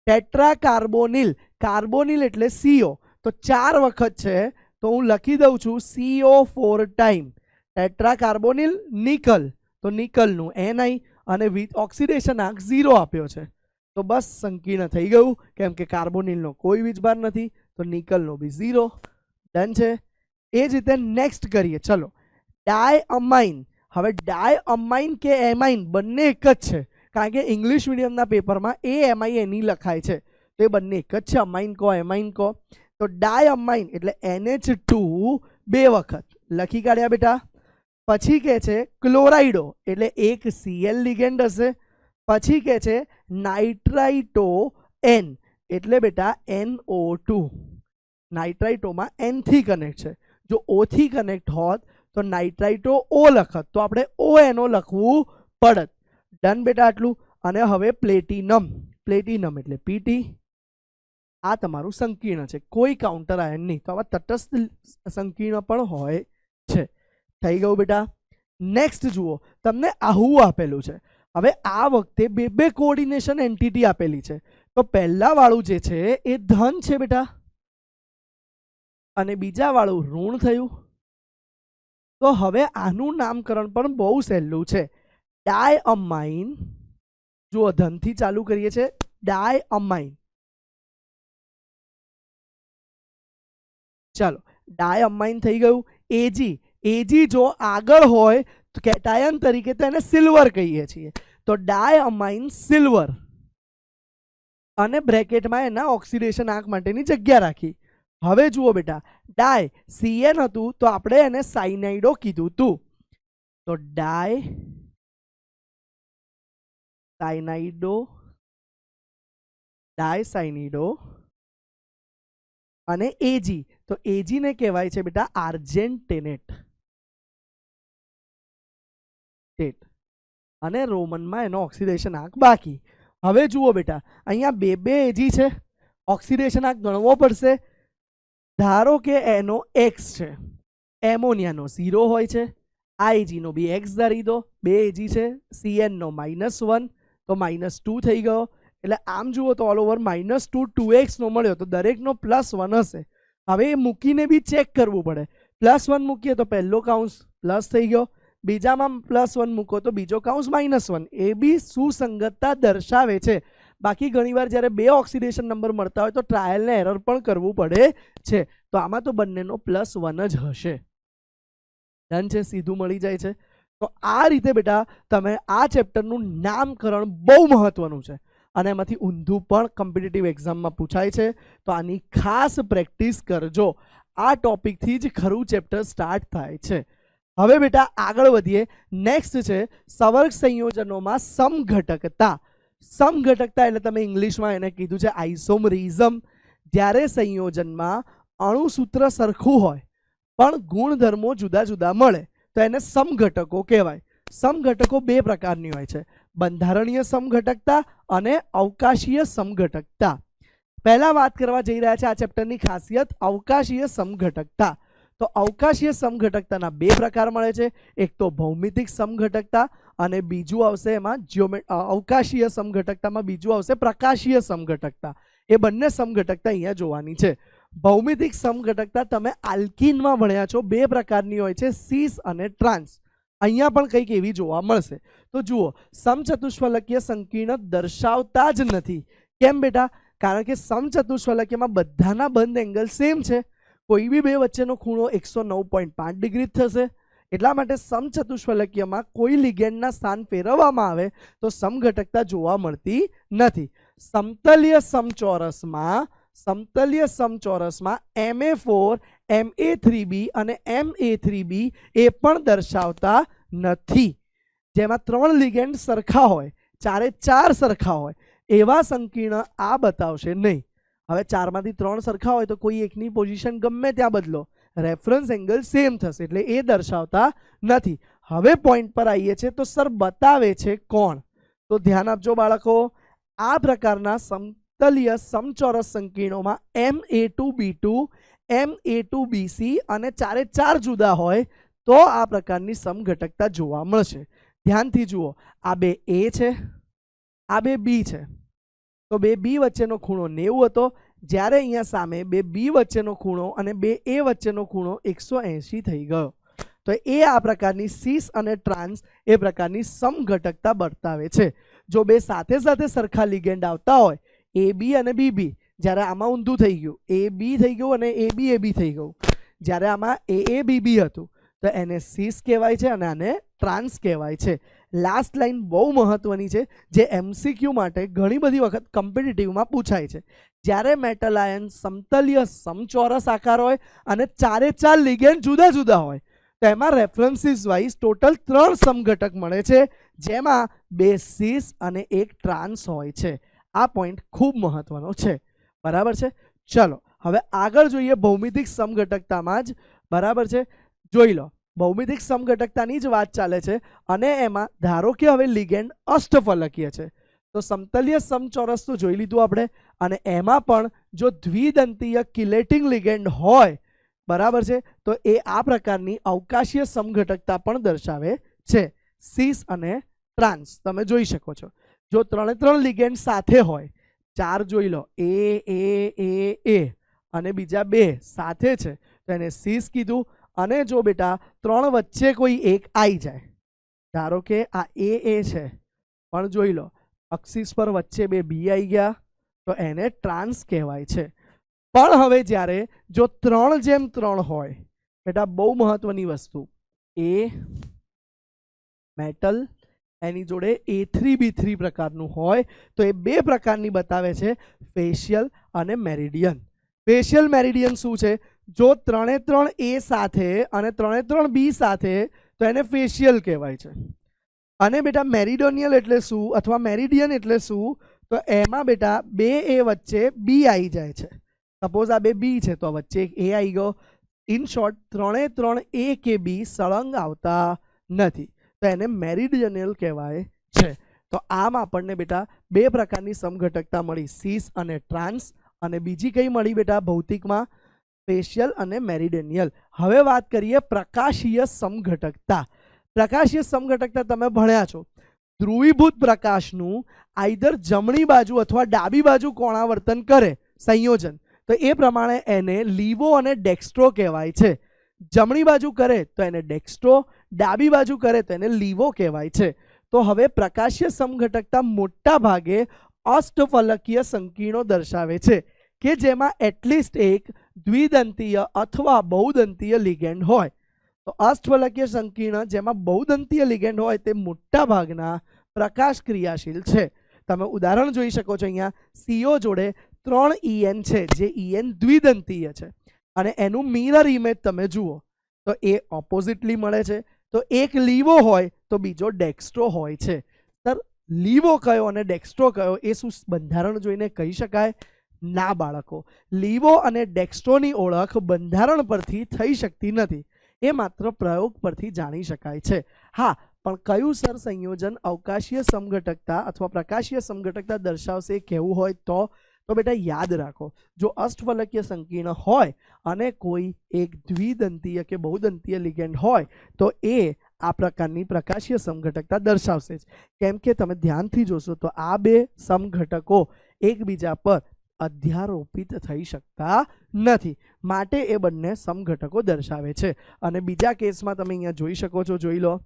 ટેટ્રા કાર્બોનિલ. કાર્બોનિલ એટલે CO. તો 4 વખત છે તો હું લખી દઉં છું CO4 time. Tetra carbonyl nickel, તો નિકલનું NI અને ઓક્સિડેશન આંક 0 આપ્યો છે. તો બસ સંકીર્ણ થઈ ગયું, કેમ કે કાર્બોનિલનો કોઈ વીજભાર નથી, તો નિકલનો બી 0. ડન છે. એ જ રીતે નેક્સ્ટ કરીએ. ચલો, ડાયઅમાઇન. હવે ડાયઅમાઇન કે એમાઇન બંને એક જ છે, કારણ કે ઇંગ્લિશ મીડિયમના પેપરમાં AMINE લખાય છે. તો એ બંને એક જ છે, અમાઇન કહો એમાઇન કહો. તો ડાયઅમાઇન એટલે NH2 2 વખત લખી કાઢ્યા બેટા. પછી કે છે ક્લોરાઇડો એટલે એક Cl લિગેન્ડ હશે. પછી કે છે નાઇટ્રાઇટો N એટલે બેટા NO2. નાઇટ્રાઇટોમાં N થી કનેક્ટ છે. જો O થી કનેક્ટ હોત તો નાઇટ્રાઇટો O લખત, તો આપણે ONO લખવું પડત. ડન બેટા આટલું. અને હવે પ્લેટિનમ. પ્લેટિનમ એટલે PT. આ તમારું સંકીર્ણ છે, કોઈ કાઉન્ટર આયન નહીં. તો આવા તટસ્થ સંકીર્ણ પણ હોય છે. થઈ ગયું બેટા? નેક્સ્ટ જુઓ, તમને આવું આપેલું છે. હવે આ વખતે બે કોઓર્ડિનેશન એન્ટિટી આપેલી છે. તો પહેલા વાળું જે છે એ ધન છે બેટા, અને બીજા વાળું ઋણ થયું. તો હવે આનું નામકરણ પણ બહુ સહેલું છે. ડાયઅમાઇન. જુઓ, ધનથી ચાલુ કરીએ છીએ. ડાયઅમાઇન. ચાલો, ડાયઅમાઇન થઈ ગયું. એજી. એજી જો આગળ હોય તો કેટાયન તરીકે તો એને સિલ્વર કહીએ છીએ. તો ડાયઅમાઇન સિલ્વર. અને બ્રેકેટમાં એના ઓક્સિડેશન આંક માટેની જગ્યા રાખી. હવે જુઓ બેટા, ડાય CN હતું તો આપણે એને સાયનાઇડો કીધું હતું. તો ડાય સાયનાઇડો, ડાયસાયનિડો. અને એજી, તો એજી ને કહેવાય છે બેટા આર્જેન્ટેનેટ. અને રોમનમાં એનો ઓક્સિડેશન આંક બાકી. હવે જુઓ બેટા, અહીંયા બે એજી છે, ઓક્સિડેશન આંક ગણવો પડશે. ધારો કે એનો X છે, એમોનિયાનો 0 હોય છે, આ એજીનો બી X ધારી દો. બે એજી છે, CN નો -1 તો -2 થઈ ગયો. એટલે આમ જુઓ તો ઓલ ઓવર -2 2x નો મળ્યો, તો દરેકનો +1 હશે. હવે એ મૂકીને બી ચેક કરવું પડે. +1 મૂકીએ તો પહેલો કાઉન્સ પ્લસ થઈ ગયો, બીજામાં +1 મૂકો તો બીજો કાઉન્સ -1. એ બી સુસંગતતા દર્શાવે છે. બાકી ઘણીવાર જ્યારે બે ઓક્સિડેશન નંબર મળતા હોય તો ટ્રાયલ ને એરર પણ કરવું પડે છે. તો આમાં તો બંનેનો +1 જ હશે. ડન છે, સીધું મળી જાય છે. તો આ રીતે બેટા તમે આ ચેપ્ટરનું નામકરણ બહુ મહત્વનું છે, અને એમાંથી ઊંધું પણ કોમ્પિટિટિવ એક્ઝામમાં પૂછાય છે. તો આની ખાસ પ્રેક્ટિસ કરજો. આ ટોપિકથી જ ખરું ચેપ્ટર સ્ટાર્ટ થાય છે. હવે બેટા આગળ વધીએ. નેક્સ્ટ છે સવર્ગ સંયોજનોમાં સમઘટકતા. સમઘટકતા એટલે તમે ઇંગ્લિશમાં એને કીધું છે આઇસોમરિઝમ. જ્યારે સંયોજનમાં અણુસૂત્ર સરખું હોય પણ ગુણધર્મો જુદા જુદા મળે તો એને સમઘટકો કહેવાય. સમઘટકો બે પ્રકારની હોય છે, બંધારણીય સમઘટકતા અને અવકાશીય સમઘટકતા. પહેલા વાત કરવા જઈ રહ્યા છે આ ચેપ્ટરની ખાસિયત અવકાશીય સમઘટકતા. તો અવકાશીય સમઘટકતાના બે પ્રકાર મળે છે. એક તો ભૌમિતિક સમઘટકતા અને બીજું આવશે એમાં અવકાશીય સમઘટકતામાં બીજું આવશે પ્રકાશીય સમઘટકતા. એ બંને સમઘટકતા અહીંયા જોવાની છે. ભૌમિતિક સમઘટકતા તમે આલ્કીનમાં ભણ્યા છો, બે પ્રકારની હોય છે, સીસ અને ટ્રાન્સ. અહીંયા પણ કંઈક એવી જોવા મળશે. તો જુઓ, સમચતુષ્ફલકીય સંકીર્ણ દર્શાવતા જ નથી. કેમ બેટા? કારણ કે સમચતુષ્ફલકીયમાં બધાના બંધ એંગલ સેમ છે. કોઈ બી બે વચ્ચેનો ખૂણો 109.5 ડિગ્રી થશે. એટલા માટે સમચતુષ્ફલકીયમાં કોઈ લિગેન્ડના સ્થાન ફેરવવામાં આવે તો સમઘટકતા જોવા મળતી નથી. સમતલીય સમચોરસમાં MA4, MA3B અને MA3B એ પણ દર્શાવતા નથી. જેમાં 3 લિગેન્ડ સરખા હોય, 4 સરખા હોય એવા સંકીર્ણ આ બતાવશે નહીં. હવે 4માંથી 3 સરખા હોય તો કોઈ એકની પોઝિશન ગમે ત્યાં બદલો, રેફરન્સ એંગલ સેમ થશે, એટલે એ દર્શાવતા નથી. હવે પોઈન્ટ પર આવીએ છીએ તો સર બતાવે છે કોણ? તો ધ્યાન આપજો બાળકો, આ પ્રકારના સમતલીય સમચોરસ સંકીર્ણોમાં MA2B2, MA2BC અને 4 જુદા હોય તો આ પ્રકારની સમઘટકતા જોવા મળશે. ધ્યાનથી જુઓ, આ બે A છે, આ બે B છે. તો બે B વચ્ચેનો ખૂણો 90 હતો, જ્યારે અહીંયા સામે બે B વચ્ચેનો ખૂણો અને બે A વચ્ચેનો ખૂણો 180 થઈ ગયો. તો એ આ પ્રકારની સીસ અને ટ્રાન્સ એ પ્રકારની સમઘટકતા બતાવે છે. જો બે સાથે સાથે સરખા લિગેન્ડ આવતા હોય, AB અને BB, જ્યારે આમાં ઊંધું થઈ ગયું, AB થઈ ગયું અને AB થઈ ગયું. જ્યારે આમાં AABB હતું તો એને સીસ કહેવાય છે અને આને ટ્રાન્સ કહેવાય છે. લાસ્ટ લાઈન બહુ મહત્વની છે, જે MCQ માટે ઘણી બધી વખત કોમ્પિટિટિવમાં પૂછાય છે. જ્યારે મેટલ આયન સમતલીય સમચોરસ આકાર હોય અને 4 લિગેન્ડ જુદા જુદા હોય તો એમાં રેફરન્સીસ વાઇઝ ટોટલ 3 સમઘટક મળે છે, જેમાં 2 સીસ અને 1 ટ્રાન્સ હોય છે. આ પોઈન્ટ ખૂબ મહત્વનો છે. બરાબર છે? ચલો હવે આગળ જોઈએ ભૌમિતિક સમઘટકતામાં જ. બરાબર છે? જોઈ લો, ભૌમિતિક સમઘટકતાની જ વાત ચાલે છે અને એમાં ધારો કે હવે લિગેન્ડ અષ્ટફલકીય છે. તો સમતલીય સમચોરસ તો જોઈ લીધું આપણે, અને એમાં પણ જો દ્વિદંતીય કિલેટિંગ લિગેન્ડ હોય, બરાબર છે, તો એ આ પ્રકારની અવકાશીય સમઘટકતા પણ દર્શાવે છે. સીસ અને ટ્રાન્સ તમે જોઈ શકો છો. જો 3 લિગેન્ડ સાથે હોય, 4 જોઈ લો, A અને બીજા 2 સાથે છે તો એને સીસ કીધું. અને જો બેટા 3 વચ્ચે કોઈ એક આવી જાય, ધારો કે આ AA છે, પણ જોઈ લો અક્ષિસ પર વચ્ચે 2 B આવી ગયા તો એને ટ્રાન્સ કહેવાય છે. પણ હવે જ્યારે જો 3:3 હોય, બેટા બહુ મહત્વની વસ્તુ, A મેટલ એની જોડે A3B3 પ્રકારનું હોય તો એ 2 પ્રકારની બતાવે છે, ફેશિયલ અને મેરિડિયન. ફેશિયલ મેરિડિયન શું છે? જો 3 A સાથે અને 3 B સાથે તો એને ફેશિયલ કહેવાય છે. અને બેટા મેરિડોનિયલ એટલે શું અથવા મેરિડિયન એટલે શું? તો એમાં બેટા 2 A વચ્ચે B આવી જાય છે. સપોઝ આ 2 B છે તો વચ્ચે એક A આવી ગયો. ઇન શોર્ટ 3 A કે B સળંગ આવતા નથી તો એને મેરિડિયનલ કહેવાય છે. તો આમ આપણને બેટા 2 પ્રકારની સમઘટકતા મળી, સીસ અને ટ્રાન્સ. અને બીજી કઈ મળી બેટા ભૌતિકમાં? ફેશિયલ અને મેરિડેનિયલ. હવે વાત કરીએ પ્રકાશીય સમઘટકતા. પ્રકાશીય સમઘટકતા તમે ભણ્યા છો, ધ્રુવીભૂત પ્રકાશનું આઈધર જમણી બાજુ અથવા ડાબી બાજુ કોણાવર્તન કરે સંયોજન, તો એ પ્રમાણે એને લીવો અને ડેક્સ્ટ્રો કહેવાય છે. જમણી બાજુ કરે તો એને ડેક્સ્ટ્રો, ડાબી બાજુ કરે તો એને લીવો કહેવાય છે. તો હવે પ્રકાશીય સમઘટકતા મોટા ભાગે અષ્ટફલકીય સંકીર્ણો દર્શાવે છે કે જેમાં એટલીસ્ટ એક દ્વિદંતીય અથવા બહુદંતીય લિગેન્ડ હોય. તો અષ્ટફલકીય સંકીર્ણ જેમાં બહુદંતીય લિગેન્ડ હોય તે મોટા ભાગના પ્રકાશ ક્રિયાશીલ છે. તમે ઉદાહરણ જોઈ શકો છો, અહીંયા CO જોડે 3 EN છે, જે EN દ્વિદંતીય છે, અને એનું મિરર ઇમેજ તમે જુઓ તો એ ઓપોઝિટલી મળે છે. તો એક લીવો હોય તો બીજો ડેક્સ્ટ્રો હોય છે. સર લીવો કયો અને ડેક્સ્ટ્રો કયો એ શું બંધારણ જોઈને કહી શકાય? ના બાળકો, લીવો અને ડેક્સ્ટ્રોની ઓળખ બંધારણ પરથી થઈ શકતી નથી, એ માત્ર પ્રયોગ પરથી જાણી શકાય છે. હા, પણ કયું સર સંયોજન અવકાશીય સમઘટકતા અથવા પ્રકાશીય સમઘટકતા દર્શાવશે કહેવું હોય તો બેટા યાદ રાખો, જો અષ્ટફલકીય સંકીર્ણ હોય અને કોઈ એક દ્વિદંતીય કે બહુદંતીય લિગેન્ડ હોય તો એ આ પ્રકારની પ્રકાશીય સમઘટકતા દર્શાવશે જ. કેમ કે તમે ધ્યાનથી જોશો તો આ 2 સમઘટકો એકબીજા પર અધ્યારોપિત થઈ શકતા નથી, માટે એ બંને સમઘટકો દર્શાવે છે. અને બીજા કેસમાં તમે અહીંયા જોઈ શકો છો, જોઈ લો.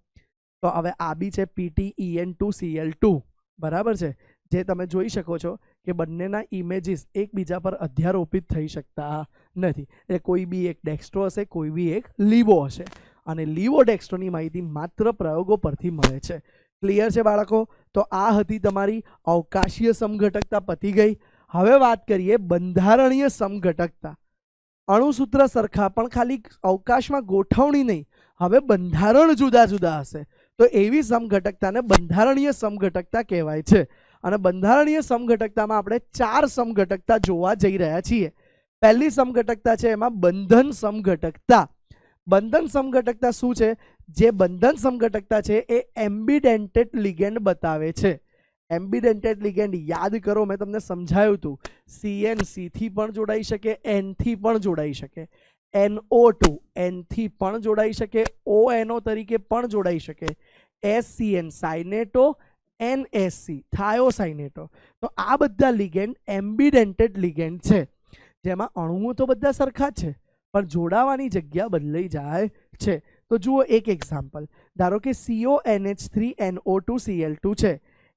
તો હવે આ બી છે PTEN2Cl2, બરાબર છે, જે તમે જોઈ શકો છો કે બંનેના ઇમેજીસ એકબીજા પર અધ્યારોપિત થઈ શકતા નથી. એટલે કોઈ બી એક ડેક્સ્ટ્રો હશે, કોઈ બી એક લીવો હશે. અને લીવો ડેક્સ્ટ્રોની માહિતી માત્ર પ્રયોગો પરથી મળે છે. ક્લિયર છે બાળકો? તો આ હતી તમારી અવકાશીય સમઘટકતા, પતી ગઈ. હવે વાત કરીએ બંધારણીય સમઘટકતા. અણુસૂત્ર સરખા, પણ ખાલી અવકાશમાં ગોઠવણી નહીં, હવે બંધારણ જુદા જુદા હશે. તો એવી સમઘટકતાને બંધારણીય સમઘટકતા કહેવાય છે. અને બંધારણીય સમઘટકતામાં આપણે 4 સમઘટકતા જોવા જઈ રહ્યા છીએ. પહેલી સમઘટકતા છે એમાં બંધન સમઘટકતા. બંધન સમઘટકતા શું છે? જે બંધન સમઘટકતા છે એ એમ્બિડેન્ટેડ લિગેન્ડ બતાવે છે. એમ્બિડેન્ટેડ લિગેન્ડ યાદ કરો, મેં તમને સમજાવ્યું હતું. CN થી પણ જોડાઈ શકે, N થી પણ જોડાઈ શકે, NO2 N થી પણ જોડાઈ શકે, ONO તરીકે પણ જોડાઈ શકે, SCN સાઇનેટો, NSC થાયોસાઇનેટો. તો આ બધા લિગેન્ડ એમ્બિડેન્ટેડ લિગેન્ડ છે, જેમાં અણુઓ તો બધા સરખા જ છે, પણ જોડાવાની જગ્યા બદલાઈ જાય છે. તો જુઓ એક એક્ઝામ્પલ. ધારો કે CONH3NO2Cl2 છે,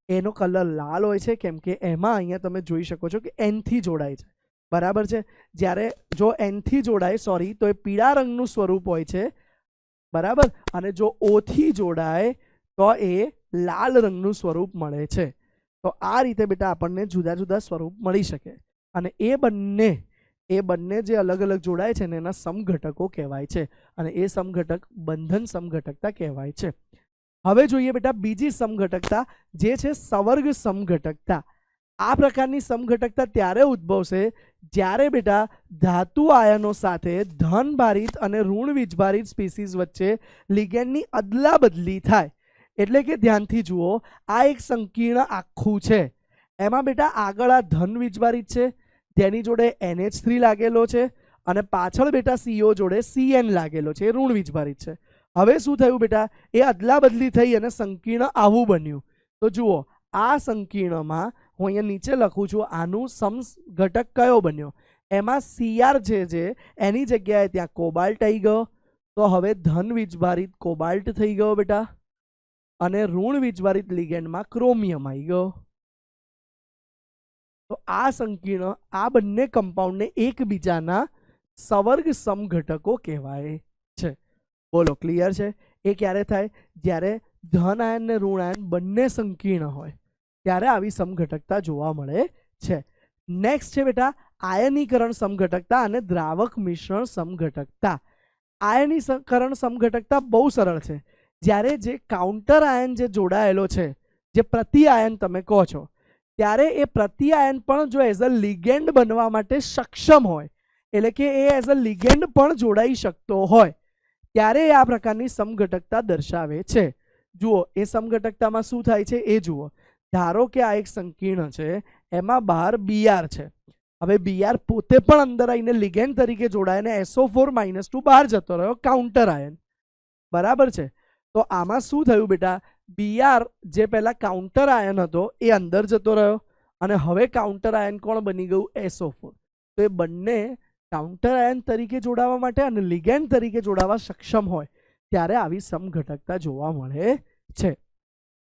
એનો કલર લાલ હોય છે, કેમ કે એમાં અહીંયા તમે જોઈ શકો છો કે N થી જોડાય છે, બરાબર છે. જ્યારે જો N થી જોડાય, સોરી, તો એ પીળા રંગનું સ્વરૂપ હોય છે, બરાબર. અને જો O થી જોડાય તો એ લાલ રંગનું સ્વરૂપ મળે છે. તો આ રીતે બેટા આપણને જુદા જુદા સ્વરૂપ મળી શકે. અને એ બંને જે અલગ અલગ જોડાય છે ને એના સમઘટકો કહેવાય છે. અને એ સમઘટક બંધન સમઘટકતા કહેવાય છે. હવે જોઈએ બેટા બીજી સમઘટકતા, જે છે સવર્ગ સમઘટકતા. આ પ્રકારની સમઘટકતા ત્યારે ઉદ્ભવશે જ્યારે બેટા ધાતુ આયનો સાથે ધનભારિત અને ઋણ વીજભારિત સ્પીસીઝ વચ્ચે લિગેન્ડની અદલા બદલી થાય. એટલે કે ધ્યાનથી જુઓ, આ એક સંકીર્ણ આખું છે. એમાં બેટા આગળ આ ધન વીજભારિત છે, તેની જોડે NH3 લાગેલો છે, અને પાછળ બેટા CO જોડે CN લાગેલો છે, એ ઋણ વીજભારિત છે. હવે શું થયું બેટા? એ અદલા બદલી થઈ અને સંકીર્ણ આવું બન્યું. તો જુઓ, આ સંકીર્ણમાં હું અહીંયા નીચે લખું છું, આનું સમઘટક કયો બન્યો? એમાં CR છે એની જગ્યાએ ત્યાં કોબાલ્ટ આવી ગયો. તો હવે ધન વીજભારિત કોબાલ્ટ થઈ ગયો બેટા, અને ઋણ વીજભારિત લિગેન્ડમાં ક્રોમિયમ આવી ગયો. તો આ સંકીર્ણ, આ બંને કમ્પાઉન્ડને એકબીજાના સવર્ગ સમઘટકો કહેવાય છે. બોલો, ક્લિયર છે? એ ક્યારે થાય? જ્યારે ધન આયન ને ઋણ આયન બંને સંકીર્ણ હોય ત્યારે આવી સમઘટકતા જોવા મળે છે. નેક્સ્ટ છે બેટા આયનીકરણ સમઘટકતા અને દ્રાવક મિશ્રણ સમઘટકતા. આયનીકરણ સમઘટકતા બહુ સરળ છે. જ્યારે જે કાઉન્ટર આયન જે જોડાયેલો છે, જે પ્રતિ આયન તમે કહો છો, ત્યારે એ પ્રતિ આયન પણ જો એઝ અ લિગેન્ડ બનવા માટે સક્ષમ હોય, એટલે કે એ એઝ અ લિગેન્ડ પણ જોડાઈ શકતો હોય, ત્યારે આ પ્રકારની સમઘટકતા દર્શાવે છે. જુઓ, એ સમઘટકતામાં શું થાય છે એ જુઓ. ધારો કે આ એક સંકીર્ણ છે, એમાં બહાર Br છે. હવે Br પોતે પણ અંદર આવીને લિગેન્ડ તરીકે જોડાય અને SO4-2 બહાર જતો રહ્યો, કાઉન્ટર આયન, બરાબર છે. તો આમાં શું થયું બેટા? Br જે પહેલા કાઉન્ટર આયન હતો એ અંદર જતો રહ્યો, અને હવે કાઉન્ટર આયન કોણ બની ગયું? SO4. તો એ બંને કાઉન્ટર આયન તરીકે જોડાવા માટે અને લિગેન્ડ તરીકે જોડાવા સક્ષમ હોય ત્યારે આવી સમઘટકતા જોવા મળે છે.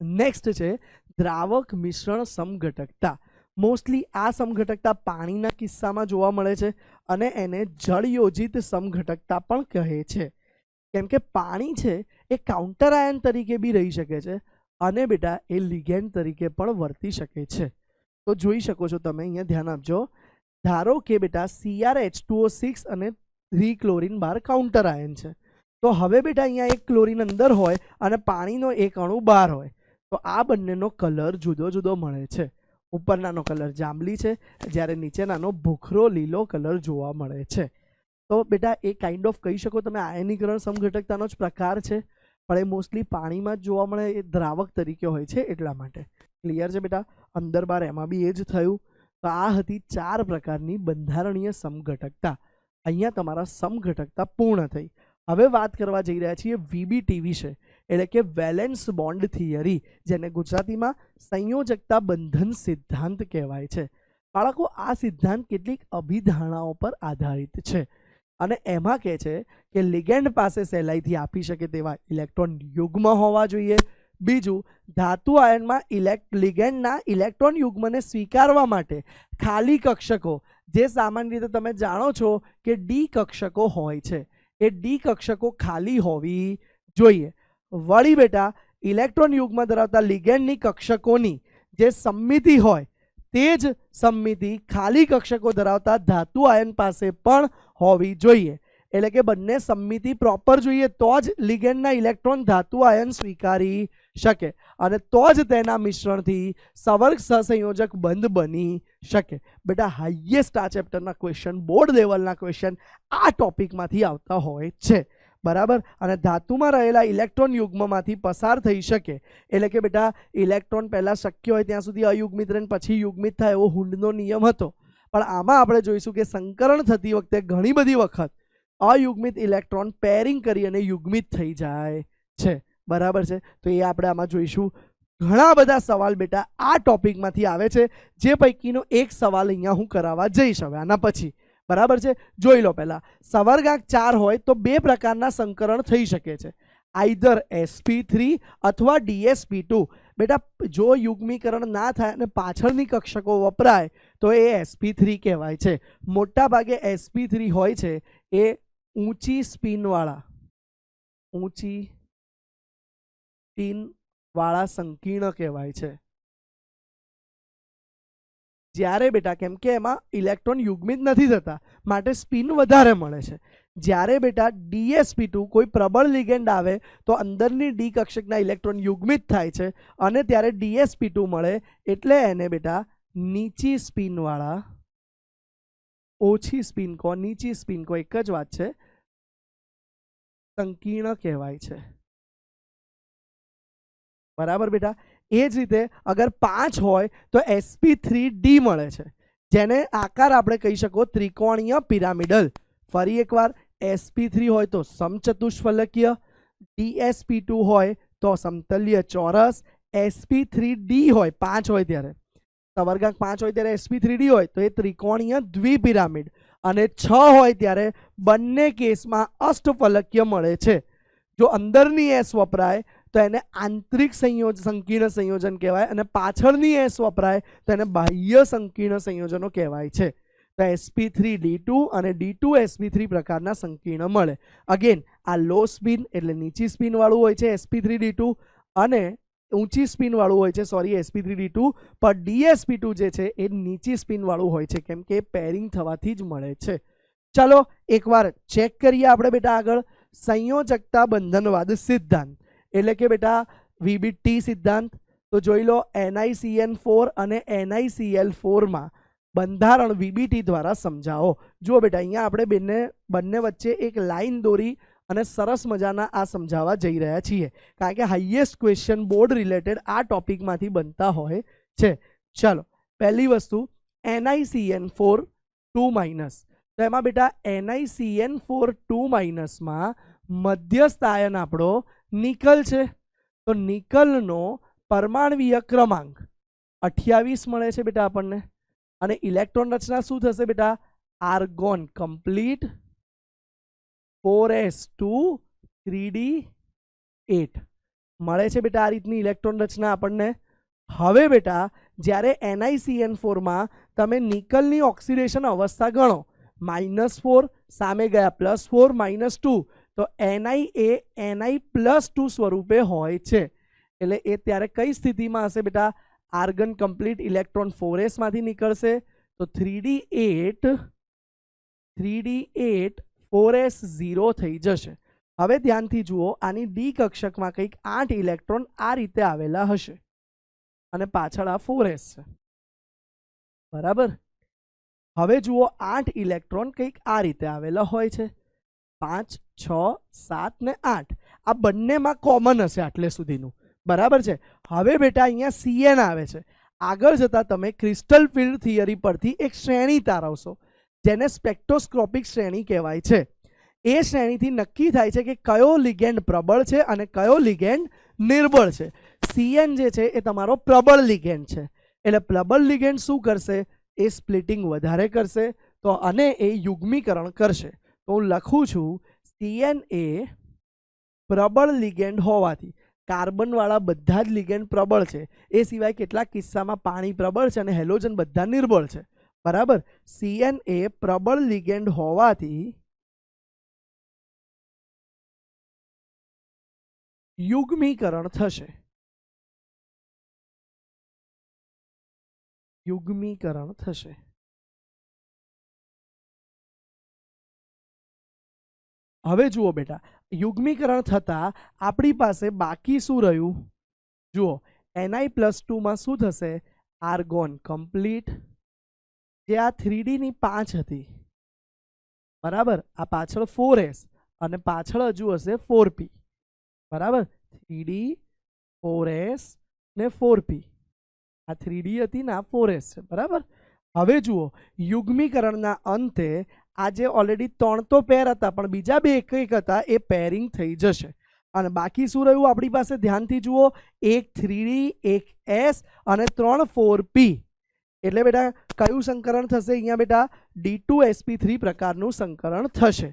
નેક્સ્ટ છે દ્રાવક મિશ્રણ સમઘટકતા. મોસ્ટલી આ સમઘટકતા પાણીના કિસ્સામાં જોવા મળે છે, અને એને જળયોજિત સમઘટકતા પણ કહે છે. કેમ કે પાણી છે એ કાઉન્ટર આયન તરીકે બી રહી શકે છે, અને બેટા એ લિગેન્ડ તરીકે પણ વર્તી શકે છે. તો જોઈ શકો છો તમે, અહીંયા ધ્યાન આપજો. ધારો કે બેટા CrH2O6 અને 3 ક્લોરીન બાર કાઉન્ટર આયન છે. તો હવે બેટા અહીંયા એક ક્લોરીન અંદર હોય અને પાણીનો એક અણુ બહાર હોય, તો આ બંનેનો કલર જુદો જુદો મળે છે. ઉપરનાનો કલર જાંબલી છે, જ્યારે નીચેનાનો ભૂખરો લીલો કલર જોવા મળે છે. તો બેટા એ કાઇન્ડ ઓફ કહી શકો તમે આયનીકરણ સમઘટકતાનો જ પ્રકાર છે, પણ એ મોસ્ટલી પાણીમાં જ જોવા મળે, એ દ્રાવક તરીકે હોય છે એટલા માટે. ક્લિયર છે બેટા? અંદર બાર એમાં બી એ જ થયું. તો આ હતી 4 પ્રકારની બંધારણીય સમઘટકતા. અહીંયા તમારા સમઘટકતા પૂર્ણ થઈ. હવે વાત કરવા જઈ રહ્યા છીએ VBT વિશે, એટલે કે વેલેન્સ બોન્ડ થિયરી, જેને ગુજરાતીમાં સંયોજકતા બંધન સિદ્ધાંત કહેવાય છે. બાળકો, આ સિદ્ધાંત કેટલીક અભિધારણાઓ પર આધારિત છે અને એમાં કહે છે કે લિગેન્ડ પાસે સહેલાઈથી આપી શકે તેવા ઇલેક્ટ્રોન યુગ્મ હોવા જોઈએ. બીજું, ધાતુ આયનમાં લિગેન્ડના ઇલેક્ટ્રોન યુગ્મને સ્વીકારવા માટે ખાલી કક્ષકો, જે સામાન્ય રીતે તમે જાણો છો કે ડી કક્ષકો હોય છે, એ ડી કક્ષકો ખાલી હોવી જોઈએ. વળી બેટા, ઇલેક્ટ્રોન યુગ્મ ધરાવતા લિગેન્ડની કક્ષકોની જે સમમિતિ હોય તે જ સમમિતિ ખાલી કક્ષકો ધરાવતા ધાતુ આયન પાસે પણ હોવી જોઈએ. એટલે કે બંને સમમિતિ પ્રોપર જોઈએ તો જ લિગેન્ડના ઇલેક્ટ્રોન ધાતુ આયન સ્વીકારી શકે અને તો જ તેના મિશ્રણથી સવર્ગ સહસંયોજક બંધ બની શકે. બેટા, હાઈએસ્ટ આ ચેપ્ટરના ક્વેશ્ચન, બોર્ડ લેવલના ક્વેશ્ચન આ ટોપિકમાંથી આવતા હોય છે. બરાબર. અને ધાતુમાં રહેલા ઇલેક્ટ્રોન યુગ્મમાંથી પસાર થઈ શકે, એટલે કે બેટા ઇલેક્ટ્રોન પહેલા શક્ય હોય ત્યાં સુધી અયુગ્મિત રહે પછી યુગ્મિત થાય એવો હુન્ડનો નિયમ હતો. પણ આમાં આપણે જોઈશું કે સંકરણ થતી વખતે ઘણી બધી વખત અયુગ્મિત ઇલેક્ટ્રોન પેરિંગ કરી અને યુગ્મિત થઈ જાય છે. બરાબર છે. તો એ આપણે આમાં જોઈશું. ઘણા બધા સવાલ બેટા આ ટોપિકમાંથી આવે છે, જે પૈકીનો એક સવાલ અહીંયા હું કરાવવા જઈશ હવે આના પછી. બરાબર છે. જોઈ લો. પહેલા સવર્ગાંક 4 હોય તો બે પ્રકારના સંકરણ થઈ શકે છે, આઈધર sp3 અથવા dsp2. બેટા, જો યુગ્મીકરણ ના થાય અને પાછળની કક્ષકો વપરાય તો એ sp3 કહેવાય છે. મોટા ભાગે sp3 હોય છે એ ઊંચી સ્પિનવાળા સંકીર્ણ કહેવાય છે. જ્યારે બેટા, કેમ કે એમાં ઇલેક્ટ્રોન યુગ્મિત નથી થતા માટે સ્પિન વધારે મળે છે. જ્યારે બેટા dsp2 કોઈ પ્રબળ લિગેન્ડ આવે તો અંદરની ડી કક્ષકના ઇલેક્ટ્રોન યુગ્મિત થાય છે અને ત્યારે dsp2 મળે, એટલે એને બેટા નીચી સ્પિનવાળા, ઓછી સ્પિન કો, નીચી સ્પિન કો, એક જ વાત છે, સંકીર્ણ કહેવાય છે. બરાબર બેટા. એ જ રીતે અગર 5 હોય તો sp3d મળે છે, જેને આકાર આપણે કહી શકો ત્રિકોણીય પિરામિડલ. ફરી એકવાર, sp3 હોય તો સમચતુષ્ફલકીય, dsp2 હોય તો સમતલીય ચોરસ, sp3d હોય 5 હોય ત્યારે, સવર્ગાંક 5 હોય ત્યારે sp3d હોય તો એ ત્રિકોણીય દ્વિપિરામિડ, અને 6 હોય ત્યારે બંને કેસમાં અષ્ટફલકીય મળે છે. જો અંદરની s વપરાય તો એને આંતરિક સંકીર્ણ સંયોજન કહેવાય અને પાછળની s વપરાય તો એને બાહ્ય સંકીર્ણ સંયોજનો કહેવાય છે. તો sp3d2 અને d2sp3 પ્રકારના સંકીર્ણ મળે. અગેન, આ લો સ્પિન એટલે નીચી સ્પિન વાળું હોય છે sp3d2 અને ઊંચી સ્પિન વાળું હોય છે sp3d2, પણ dsp2 જે છે એ નીચી સ્પિન વાળું હોય છે, કેમ કે પેરિંગ થવાથી જ મળે છે. ચલો એકવાર ચેક કરીએ આપણે બેટા આગળ. સંયોજકતા બંધનવાદ સિદ્ધાંત એટલે કે બેટા VBT સિદ્ધાંત. તો જોઈ લો, NiCN4 અને NiCl4 માં બંધારણ VBT દ્વારા સમજાવો. જુઓ બેટા, અહીંયા આપણે બંને વચ્ચે એક લાઈન દોરી અને સરસ મજાના આ સમજાવવા જઈ રહ્યા છીએ, કારણ કે હાઈએસ્ટ ક્વેશ્ચન બોર્ડ રિલેટેડ આ ટોપિકમાંથી બનતા હોય છે. ચલો, પહેલી વસ્તુ NiCN4 2-. તો એમાં બેટા NiCN4 2- માં મધ્યસ્થ આયન આપણો નિકલ છે. તો નિકલનો પરમાણવીય ક્રમાંક 28 મળે છે બેટા આપણને. અને ઇલેક્ટ્રોન રચના શું થશે બેટા? આર્ગોન કમ્પ્લીટ 4s2 3d8 મળે છે બેટા. આ રીતની ઇલેક્ટ્રોન રચના આપણને. હવે બેટા જ્યારે NiCN4 માં તમે નિકલની ઓક્સિડેશન અવસ્થા ગણો, -4 સામે ગયા +4 -2, તો Ni એ Ni+2 સ્વરૂપે હોય છે. એટલે એ ત્યારે કઈ સ્થિતિમાં હશે બેટા? આર્ગન કમ્પ્લીટ ઇલેક્ટ્રોન 4s માંથી નીકળશે તો 3d8 4s 0 થઈ જશે. હવે ધ્યાનથી જુઓ, આની ડી કક્ષકમાં કંઈક 8 ઇલેક્ટ્રોન આ રીતે આવેલા હશે અને પાછળ આ 4s છે. બરાબર. હવે જુઓ, 8 ઇલેક્ટ્રોન કંઈક આ રીતે આવેલા હોય છે, 5 6 7 ને 8. આ બંનેમાં કોમન હશે આટલે સુધીનું. બરાબર છે. હવે બેટા અહીંયા Cn આવે છે. આગળ જતા તમે ક્રિસ્ટલ ફિલ્ડ થિયરી પરથી એક શ્રેણી તારવશો, જેને સ્પેક્ટ્રોસ્કોપિક શ્રેણી કહેવાય છે. એ શ્રેણીથી નક્કી થાય છે કે કયો લિગેન્ડ પ્રબળ છે અને કયો લિગેન્ડ નિર્બળ છે. Cn જે છે એ તમારો પ્રબળ લિગેન્ડ છે. એટલે પ્રબળ લિગેન્ડ શું કરશે? એ સ્પ્લિટિંગ વધારે કરશે તો અને એ યુગ્મીકરણ કરશે. તો હું લખું છું CN એ પ્રબળ લિગેન્ડ હોવાથી, કાર્બનવાળા બધા જ લિગેન્ડ પ્રબળ છે, એ સિવાય કેટલાક કિસ્સામાં પાણી પ્રબળ છે અને હેલોજન બધા નિર્બળ છે. બરાબર. CN એ પ્રબળ લિગેન્ડ હોવાથી યુગ્મીકરણ થશે. યુગ્મીકરણ થશે. હવે જુઓ બેટા, યુગ્મીકરણ થતા આપણી પાસે બાકી શું રહ્યું? જુઓ, Ni+2 માં શું થશે? આર્ગોન કમ્પ્લીટ, જે આ 3D ની 5 હતી. બરાબર. આ પાછળ 4s અને પાછળ હજુ હશે 4p. બરાબર. 3D 4s ને 4p. આ 3D હતી ને આ 4s છે. બરાબર. હવે જુઓ, યુગ્મીકરણના અંતે આ જે ઓલરેડી 3 તો પેર હતા પણ બીજા 2 એક એક હતા, એ પેરિંગ થઈ જશે. અને બાકી શું રહ્યું આપણી પાસે? ધ્યાનથી જુઓ, એક 3D, એક S અને 3 4p. એટલે બેટા કયું સંકરણ થશે અહીંયા? બેટા D2sp3 પ્રકારનું સંકરણ થશે.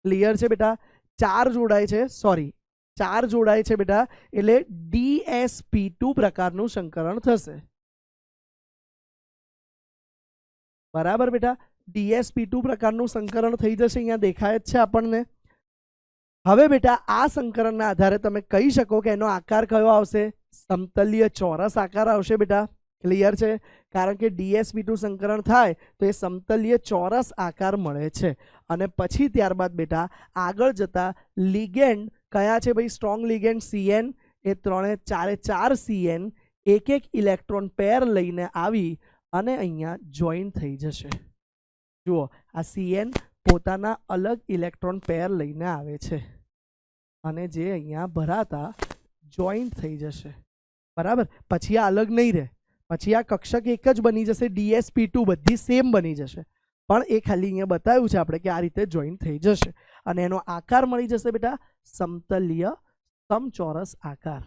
ક્લિયર છે બેટા? 4 જોડાય છે, સોરી 4 જોડાય છે બેટા, એટલે DsP2 પ્રકારનું સંકરણ થશે. બરાબર બેટા. DsP2 પ્રકારનું સંકરણ થઈ જશે. અહીંયા દેખાય જ છે આપણને. હવે બેટા આ સંકરણના આધારે તમે કહી શકો કે એનો આકાર કયો આવશે? સમતલીય ચોરસ આકાર આવશે બેટા. ક્લિયર છે? કારણ કે DsP2 સંકરણ થાય તો એ સમતલીય ચોરસ આકાર મળે છે. અને પછી ત્યારબાદ બેટા આગળ જતા લિગેન્ડ કયા છે ભાઈ? સ્ટ્રોંગ લિગેન્ડ CN, એ 3 4 4 CN એક ઇલેક્ટ્રોન પેર લઈને આવી અને અહીંયા જોઈન થઈ જશે. જુઓ, આ CN પોતાના અલગ ઇલેક્ટ્રોન પેર લઈને આવે છે અને જે અહીંયા ભરાતા જોઈન થઈ જશે. બરાબર. પછી આ અલગ નહીં રહે, પછી આ કક્ષક એક જ બની જશે. DsP2 બધી સેમ બની જશે, પણ એ ખાલી અહીંયા બતાવ્યું છે આપણે કે આ રીતે જોઈન થઈ જશે અને એનો આકાર મળી જશે બેટા સમતલીય સમચોરસ આકાર.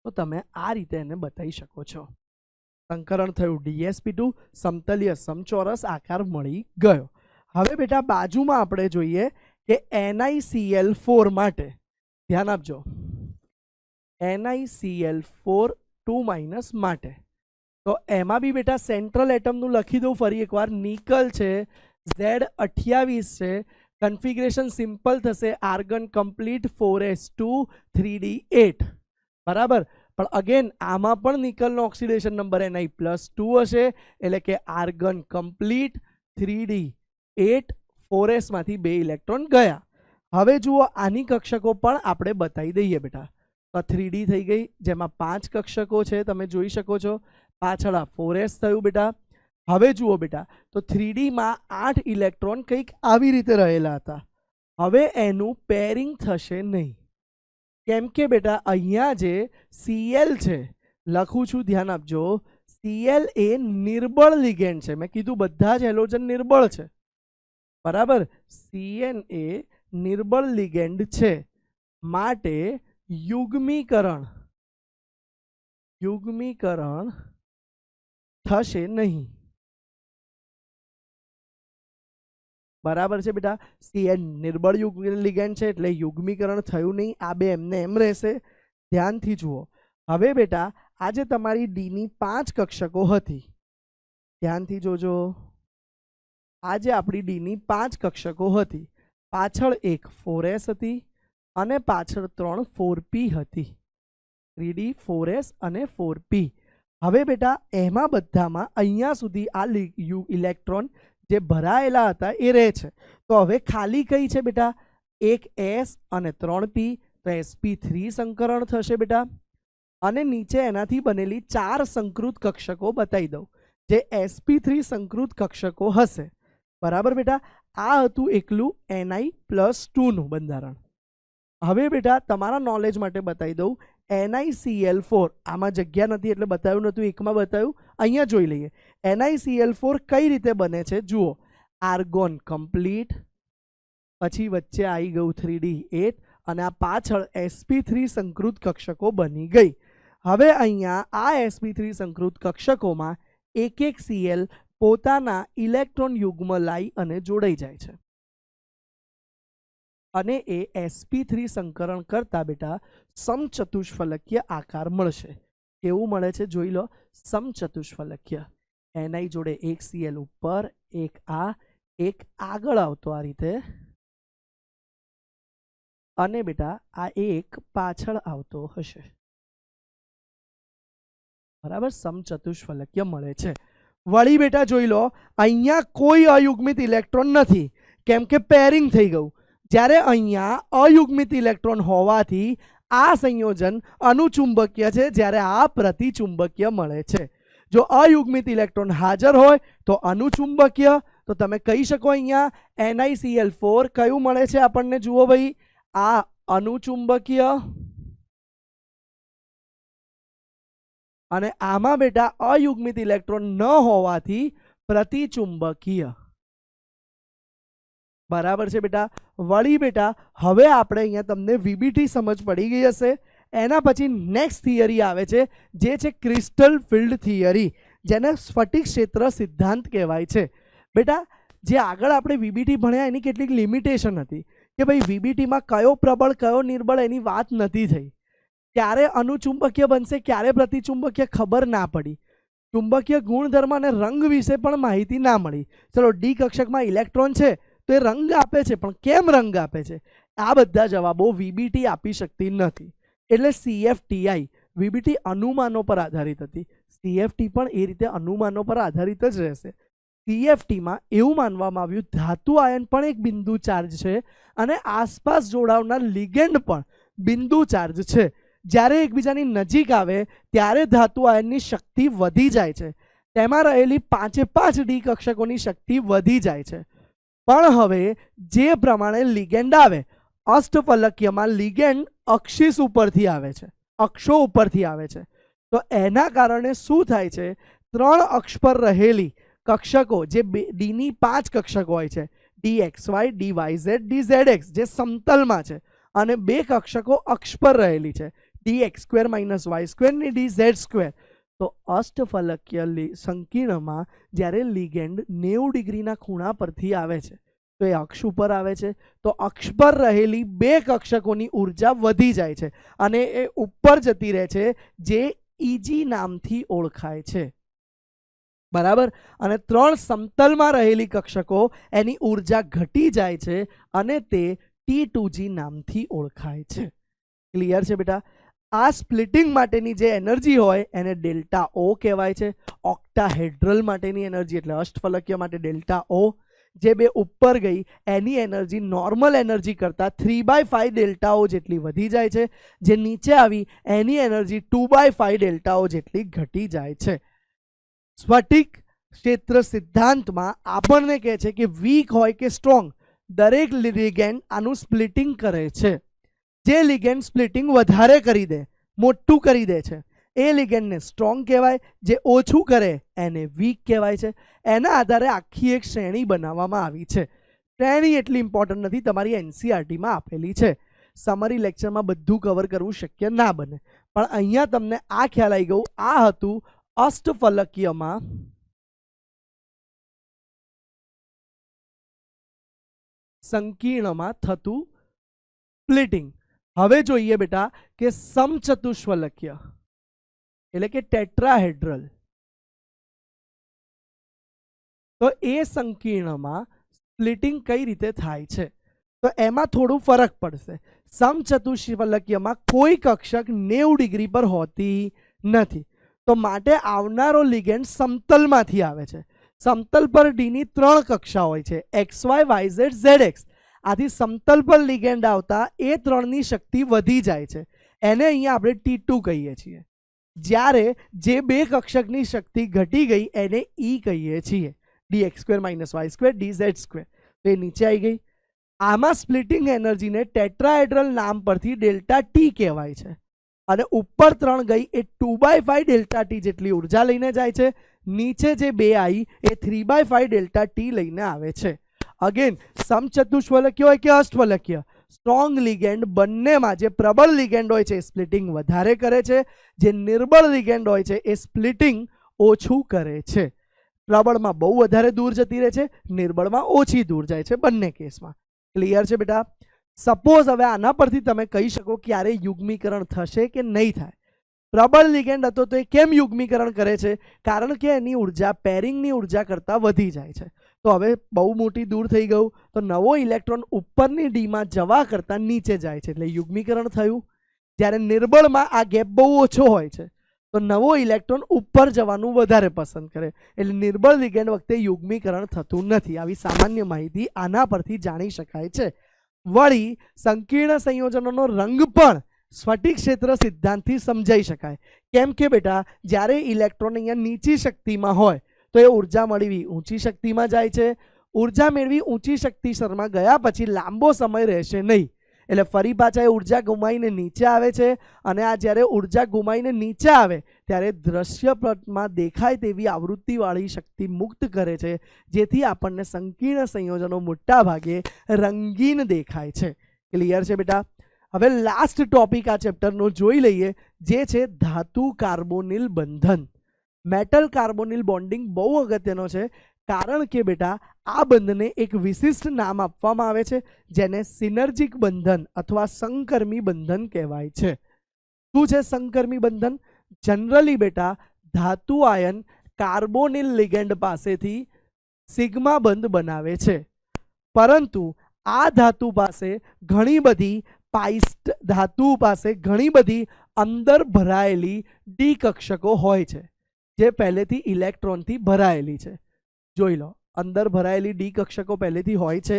તો તમે આ રીતે એને બતાવી શકો છો. સંકરણ થયું DsP2, સમતલીય સમચોરસ આકાર મળી ગયો. હવે બેટા બાજુમાં આપણે જોઈએ કે NiCl4 માટે ધ્યાન આપજો. NiCl4 2- માટે તો એમાં બી બેટા સેન્ટ્રલ એટમનું લખી દઉં ફરી એકવાર. નિકલ છે, Z28 છે, કન્ફિગરેશન સિમ્પલ થશે, આર્ગન કમ્પ્લીટ 4s2 3d8. બરાબર. પણ અગેન આમાં પણ નિકલનો ઓક્સિડેશન નંબર Ni+2 હશે, એટલે કે આર્ગન કમ્પ્લીટ 3d8 4s માંથી 2 ઇલેક્ટ્રોન ગયા. હવે જુઓ, આની કક્ષકો પણ આપણે બતાવી દઈએ બેટા. તો 3d થઈ ગઈ, જેમાં 5 કક્ષકો છે, તમે જોઈ શકો છો. પાછળ 4s થયું બેટા. હવે જુઓ બેટા, તો 3d માં 8 ઇલેક્ટ્રોન કંઈક આવી રીતે રહેલા હતા. હવે એનું પેરિંગ થશે નહીં, કેમ કે બેટા અહીંયા જે Cl છે લખું છું, ધ્યાન આપજો. Cl એ નિર્બળ લિગેન્ડ છે. મેં કીધું બધા જ હેલોજન નિર્બળ છે. બરાબર. CN એ નિર્બળ લિગેન્ડ છે, માટે યુગ્મીકરણ થશે નહીં. બરાબર છે બેટા. CN નિર્બળ લિગેન્ડ છે એટલે યુગ્મીકરણ થયું નહીં. આ 2 એમને એમ રહેશે. ધ્યાનથી જુઓ. હવે બેટા આજે તમારી D ની 5 કક્ષકો હતી. ધ્યાનથી જોજો. આજે આપણી D ની 5 કક્ષકો હતી. પાછળ એક 4s હતી અને પાછળ 3 4p હતી. 3d 4s અને 4p. હવે બેટા એમાં બધામાં અહીંયા સુધી આ ઇલેક્ટ્રોન જે ભરાયેલા હતા એ રહે છે. તો હવે ખાલી કઈ છે બેટા? એક S અને 3p, તો sp3 સંકરણ થશે બેટા. અને નીચે એનાથી બનેલી 4 સંકૃત કક્ષકો બતાવી દઉં, જે sp3 સંકૃત કક્ષકો હશે. બરાબર બેટા. આ હતું એકલું Ni+2 નું બંધારણ. હવે બેટા તમારા નોલેજ માટે બતાવી દઉં, NiCl4 આમાં જગ્યા નથી એટલે બતાવ્યું નહોતું, એકમાં બતાવ્યું. અહીંયા જોઈ લઈએ. NiCl4 કઈ રીતે બને છે જુઓ. આર્ગોન કમ્પ્લીટ, પછી વચ્ચે આવી ગયું 3d8 અને આ પાછળ sp3 સંકૃત કક્ષકો બની ગઈ. હવે અહીંયા આ sp3 સંકૃત કક્ષકોમાં એક એક Cl પોતાના ઇલેક્ટ્રોન યુગ્મ લાઈ અને જોડાઈ જાય છે અને એ sp3 સંકરણ કરતા બેટા સમચતુષ્ફલકીય આકાર મળશે. કેવું મળે છે જોઈ લો, સમચતુષ્ફલકીય. Ni જોડે એક Cl ઉપર, એક આગળ આવતો આ રીતે, અને બેટા આ એક પાછળ આવતો હશે. બરાબર, સમચતુષ્ફલકીય મળે છે. વળી બેટા જોઈ લો, અહીંયા કોઈ અયુગ્મિત ઇલેક્ટ્રોન નથી, કેમ કે પેરિંગ થઈ ગયું. જ્યારે અહીંયા અયુગ્મિત ઇલેક્ટ્રોન હોવાથી આ સંયોજન અનુચુંબકીય છે, જ્યારે આ પ્રતિચુંબકીય મળે છે. જો અયુગ્મિત ઇલેક્ટ્રોન હાજર હોય તો અનુચુંબકીય. તો તમે કહી શકો અહીંયા NiCl4 કયું મળે છે આપણને, જુઓ ભાઈ, આ અનુચુંબકીય, અને આમાં બેટા અયુગ્મિત ઇલેક્ટ્રોન ન હોવાથી પ્રતિચુંબકીય. બરાબર છે બેટા. વળી બેટા હવે આપણે અહીંયા તમને VBT સમજ પડી ગઈ હશે. એના પછી નેક્સ્ટ થિયરી આવે છે, જે છે ક્રિસ્ટલ ફિલ્ડ થિયરી, જેને સ્ફટિક ક્ષેત્ર સિદ્ધાંત કહેવાય છે. બેટા જે આગળ આપણે VBT ભણ્યા એની કેટલીક લિમિટેશન હતી કે ભાઈ VBTમાં કયો પ્રબળ કયો નિર્બળ એની વાત નથી થઈ. ક્યારે અનુચુંબકીય બનશે, ક્યારે પ્રતિચુંબકીય ખબર ના પડી. ચુંબકીય ગુણધર્મ અને રંગ વિશે પણ માહિતી ના મળી. ચલો, ડી કક્ષકમાં ઇલેક્ટ્રોન છે તો એ રંગ આપે છે, પણ કેમ રંગ આપે છે, આ બધા જવાબો VBT આપી શકતી નથી. એટલે CFTI VBT અનુમાનો પર આધારિત હતી. CFT પણ એ રીતે અનુમાનો પર આધારિત જ રહેશે. CFTમાં એવું માનવામાં આવ્યું ધાતુ આયન પણ એક બિંદુ ચાર્જ છે અને આસપાસ જોડાવનાર લિગેન્ડ પણ બિંદુ ચાર્જ છે. જ્યારે એકબીજાની નજીક આવે ત્યારે ધાતુ આયનની શક્તિ વધી જાય છે. તેમાં રહેલી 5 ડી કક્ષકોની શક્તિ વધી જાય છે. પણ હવે જે પ્રમાણે લિગેન્ડ આવે, અષ્ટફલકીયમાં લિગેન્ડ અક્ષિસ ઉપરથી આવે છે, અક્ષો ઉપરથી આવે છે. તો એના કારણે શું થાય છે, 3 અક્ષ પર રહેલી કક્ષકો, જે ડીની 5 કક્ષકો હોય છે, DXY, DYZ, DZX, જે સમતલમાં છે, અને 2 કક્ષકો અક્ષ પર રહેલી છે, DX² - Y² ને DZ². તો અષ્ટફલકીય સંકીર્ણમાં જ્યારે લિગેન્ડ 90 ડિગ્રીના ખૂણા પરથી આવે છે તો એ અક્ષ ઉપર આવે છે. તો અક્ષ પર રહેલી 2 કક્ષકોની ઉર્જા વધી જાય છે અને એ ઉપર જતી રહે છે, જે EG નામથી ઓળખાય છે. બરાબર. અને 3 સમતલમાં રહેલી કક્ષકો એની ઉર્જા ઘટી જાય છે અને તે T2G નામથી ઓળખાય છે. ક્લિયર છે બેટા? આ સ્પ્લિટિંગ માટેની જે એનર્જી હોય એને ડેલ્ટા O કહેવાય છે. ઓક્ટાહેડ્રલ માટેની એનર્જી એટલે અષ્ટફલકીય માટે ડેલ્ટા O. જે 2 ઉપર ગઈ એની એનર્જી નોર્મલ એનર્જી કરતાં 3/5 ડેલ્ટા O જેટલી વધી જાય છે. જે નીચે આવી એની એનર્જી 2/5 ડેલ્ટા O જેટલી ઘટી જાય છે. સ્ફટિક ક્ષેત્ર સિદ્ધાંતમાં આપણને કહે છે કે વીક હોય કે સ્ટ્રોંગ, દરેક લિગેન્ડ આનું સ્પ્લિટિંગ કરે છે. જે લિગેન્ડ સ્પ્લિટિંગ વધારે કરી દે, મોટું કરી દે છે, એ લિગેન્ડને સ્ટ્રોંગ કહેવાય. જે ઓછું કરે એને વીક કહેવાય છે. એના આધારે આખી એક શ્રેણી બનાવવામાં આવી છે. શ્રેણી એટલી ઇમ્પોર્ટન્ટ નથી, તમારી NCERTમાં આપેલી છે. સમરી લેક્ચરમાં બધું કવર કરવું શક્ય ના બને, પણ અહીંયા તમને આ ખ્યાલ આવી ગયું. આ હતું અષ્ટફલકીયમાં સંકીર્ણમાં થતું સ્પ્લિટિંગ. હવે જોઈએ બેટા કે સમચતુષ્ફલકીય એટલે કે ટેટ્રાહેડ્રલ. તો એ સંકીર્ણમાં સ્પ્લિટિંગ કઈ રીતે થાય છે તો એમાં થોડું ફરક પડશે. સમચતુષ્ફલકીયમાં કોઈ કક્ષક 90 ડિગ્રી પર હોતી નથી, તો માટે આવનારો લિગેન્ડ સમતલમાંથી આવે છે. સમતલ પર ડીની 3 કક્ષા હોય છે, XY, YZ, ZX. આથી સમતલ પર લિગેન્ડ આવતા એ 3ની શક્તિ વધી જાય છે. એને અહીંયા આપણે T2 કહીએ છીએ. જ્યારે જે 2 કક્ષકની શક્તિ ઘટી ગઈ એને E કહીએ છીએ, DX² - Y² DZ². તો એ નીચે આવી ગઈ. આમાં સ્પ્લિટિંગ એનર્જીને ટેટ્રાહેડ્રલ નામ પરથી ડેલ્ટા T કહેવાય છે. અને ઉપર 3 ગઈ એ 2/5 ડેલ્ટા T જેટલી ઉર્જા લઈને જાય છે. નીચે જે 2 આવી એ 3/5 ડેલ્ટા T લઈને આવે છે. અગેન સમચતુષ્ફલકીય હોય કે અષ્ટફલકીય, સ્ટ્રોંગ લિગેન્ડ બંનેમાં જે પ્રબળ લિગેન્ડ હોય છે એ સ્પ્લિટિંગ વધારે કરે છે, જે નિર્બળ લિગેન્ડ હોય છે એ સ્પ્લિટિંગ ઓછું કરે છે. પ્રબળમાં બહુ વધારે દૂર જતી રહે છે, નિર્બળમાં ઓછી દૂર જાય છે બંને કેસમાં. ક્લિયર છે બેટા? સપોઝ હવે આના પરથી તમે કહી શકો ક્યારે યુગ્મીકરણ થશે કે નહીં થાય. પ્રબળ લિગેન્ડ હતો તો એ કેમ યુગ્મીકરણ કરે છે? કારણ કે એની ઉર્જા પેરિંગની ઉર્જા કરતાં વધી જાય છે. તો હવે બહુ મોટી દૂર થઈ ગયું તો નવો ઇલેક્ટ્રોન ઉપરની ડીમાં જવા કરતાં નીચે જાય છે એટલે યુગ્મીકરણ થયું. જ્યારે નિર્બળમાં આ ગેપ બહુ ઓછો હોય છે તો નવો ઇલેક્ટ્રોન ઉપર જવાનું વધારે પસંદ કરે એટલે નિર્બળ લિગેન્ડ વખતે યુગ્મીકરણ થતું નથી. આવી સામાન્ય માહિતી આના પરથી જાણી શકાય છે. વળી સંકીર્ણ સંયોજનોનો રંગ પણ સ્ફટિક ક્ષેત્ર સિદ્ધાંતથી સમજાઈ શકાય. કેમ કે બેટા જ્યારે ઇલેક્ટ્રોન અહીંયા નીચી શક્તિમાં હોય તો એ ઉર્જા મેળવી ઊંચી શક્તિમાં જાય છે. ઉર્જા મેળવી ઊંચી શક્તિ સ્તરમાં ગયા પછી લાંબો સમય રહેશે નહીં એટલે ફરી પાછા એ ઉર્જા ગુમાવીને નીચે આવે છે અને આ જ્યારે ઉર્જા ગુમાવીને નીચે આવે ત્યારે દ્રશ્ય પટમાં દેખાય તેવી આવૃત્તિવાળી શક્તિ મુક્ત કરે છે, જેથી આપણને સંકીર્ણ સંયોજનો મોટા ભાગે રંગીન દેખાય છે. ક્લિયર છે બેટા? હવે લાસ્ટ ટોપિક આ ચેપ્ટરનો જોઈ લઈએ, જે છે ધાતુ કાર્બોનિલ બંધન. મેટલ કાર્બોનિલ બોન્ડિંગ બહુ અગત્યનો છે કારણ કે બેટા આ બંધને એક વિશિષ્ટ નામ આપવામાં આવે છે જેને સિનર્જિક બંધન અથવા સંકર્મી બંધન કહેવાય છે. શું છે સંકર્મી બંધન? જનરલી બેટા ધાતુ આયન કાર્બોનિલ લિગેન્ડ પાસેથી સિગ્મા બંધ બનાવે છે, પરંતુ આ ધાતુ પાસે ઘણી બધી અંદર ભરાયેલી ડી કક્ષકો હોય છે જે પહેલેથી ઇલેક્ટ્રોનથી ભરાયેલી છે. જોઈ લો, અંદર ભરાયેલી ડી કક્ષકો પહેલેથી હોય છે.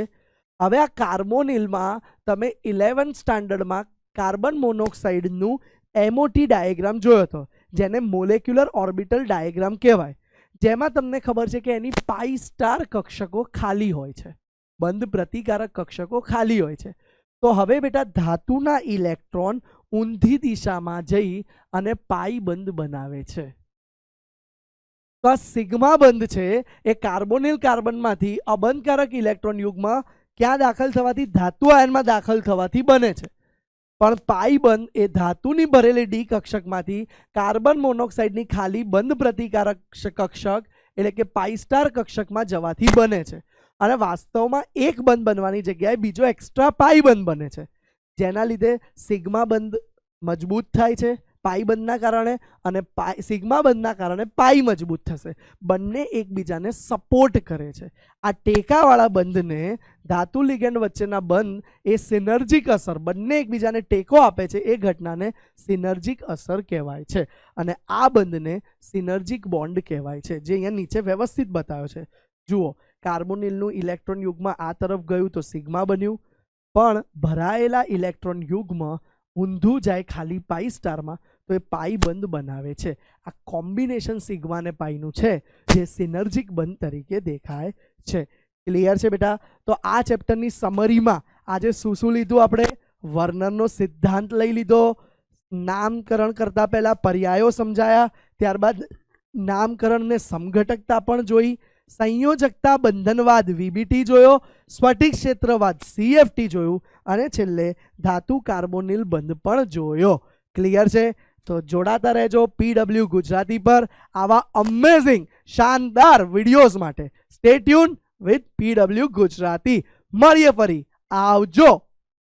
હવે આ કાર્બોનિલમાં તમે 11th સ્ટાન્ડર્ડમાં કાર્બન મોનોક્સાઇડનું MOT ડાયાગ્રામ જોયો હતો જેને મોલેક્યુલર ઓર્બિટલ ડાયાગ્રામ કહેવાય, જેમાં તમને ખબર છે કે એની પાઈ સ્ટાર કક્ષકો ખાલી હોય છે, બંધ પ્રતિકારક કક્ષકો ખાલી હોય છે. તો હવે બેટા ધાતુના ઇલેક્ટ્રોન ઊંધી દિશામાં જઈ અને પાઈ બંધ બનાવે છે. તો આ સિગ્મા બંધ છે એ કાર્બોનિલ કાર્બનમાંથી અબંધકારક ઇલેક્ટ્રોન યુગમાં ક્યાં દાખલ થવાથી? ધાતુ આયનમાં દાખલ થવાથી બને છે. પણ પાઈ બંધ એ ધાતુની ભરેલી ડી કક્ષકમાંથી કાર્બન મોનોક્સાઇડની ખાલી બંધ પ્રતિકારક કક્ષક એટલે કે પાઈ સ્ટાર કક્ષકમાં જવાથી બને છે. અને વાસ્તવમાં એક બંધ બનવાની જગ્યાએ બીજો એક્સ્ટ્રા પાઈ બંધ બને છે, જેના લીધે સિગ્મા બંધ મજબૂત થાય છે પાઈ બંધના કારણે, અને સિગ્મા બંધના કારણે પાઈ મજબૂત થશે. બંને એકબીજાને સપોર્ટ કરે છે. આ ટેકાવાળા બંધને ધાતુ લિગેન્ડ વચ્ચેના બંધ એ સિનર્જિક અસર, બંને એકબીજાને ટેકો આપે છે એ ઘટનાને સિનર્જિક અસર કહેવાય છે. અને આ બંધને સિનર્જિક બોન્ડ કહેવાય છે, જે અહીંયા નીચે વ્યવસ્થિત બતાવ્યો છે. જુઓ, કાર્બોનિલનું ઇલેક્ટ્રોન યુગમાં આ તરફ ગયું તો સિગ્મા બન્યું, પણ ભરાયેલા ઇલેક્ટ્રોન યુગમાં ઊંધું જાય ખાલી પાઈ સ્ટારમાં તો એ પાઈ બંધ બનાવે છે. આ કોમ્બિનેશન સિગ્મા અને પાઈનું છે જે સિનર્જિક બંધ તરીકે દેખાય છે. ક્લિયર છે બેટા? તો આ ચેપ્ટરની સમરીમાં આજે શું લીધું આપણે? વર્નરનો સિદ્ધાંત લઈ લીધો, નામકરણ કરતા પહેલા પર્યાયો સમજાયા, ત્યારબાદ નામકરણને સમઘટકતા પણ જોઈ, સંયોજકતા બંધનવાદ VBT જોયો, સ્ફટિક ક્ષેત્રવાદ CFT જોયું, અને છેલ્લે ધાતુ કાર્બોનિલ બંધ પણ જોયો. ક્લિયર છે? તો જોડાતા રહેજો PW ગુજરાતી પર આવા અમેઝિંગ શાનદાર વિડીયોઝ માટે. Stay tune with PW Gujarati. મળીએ ફરી, આવજો.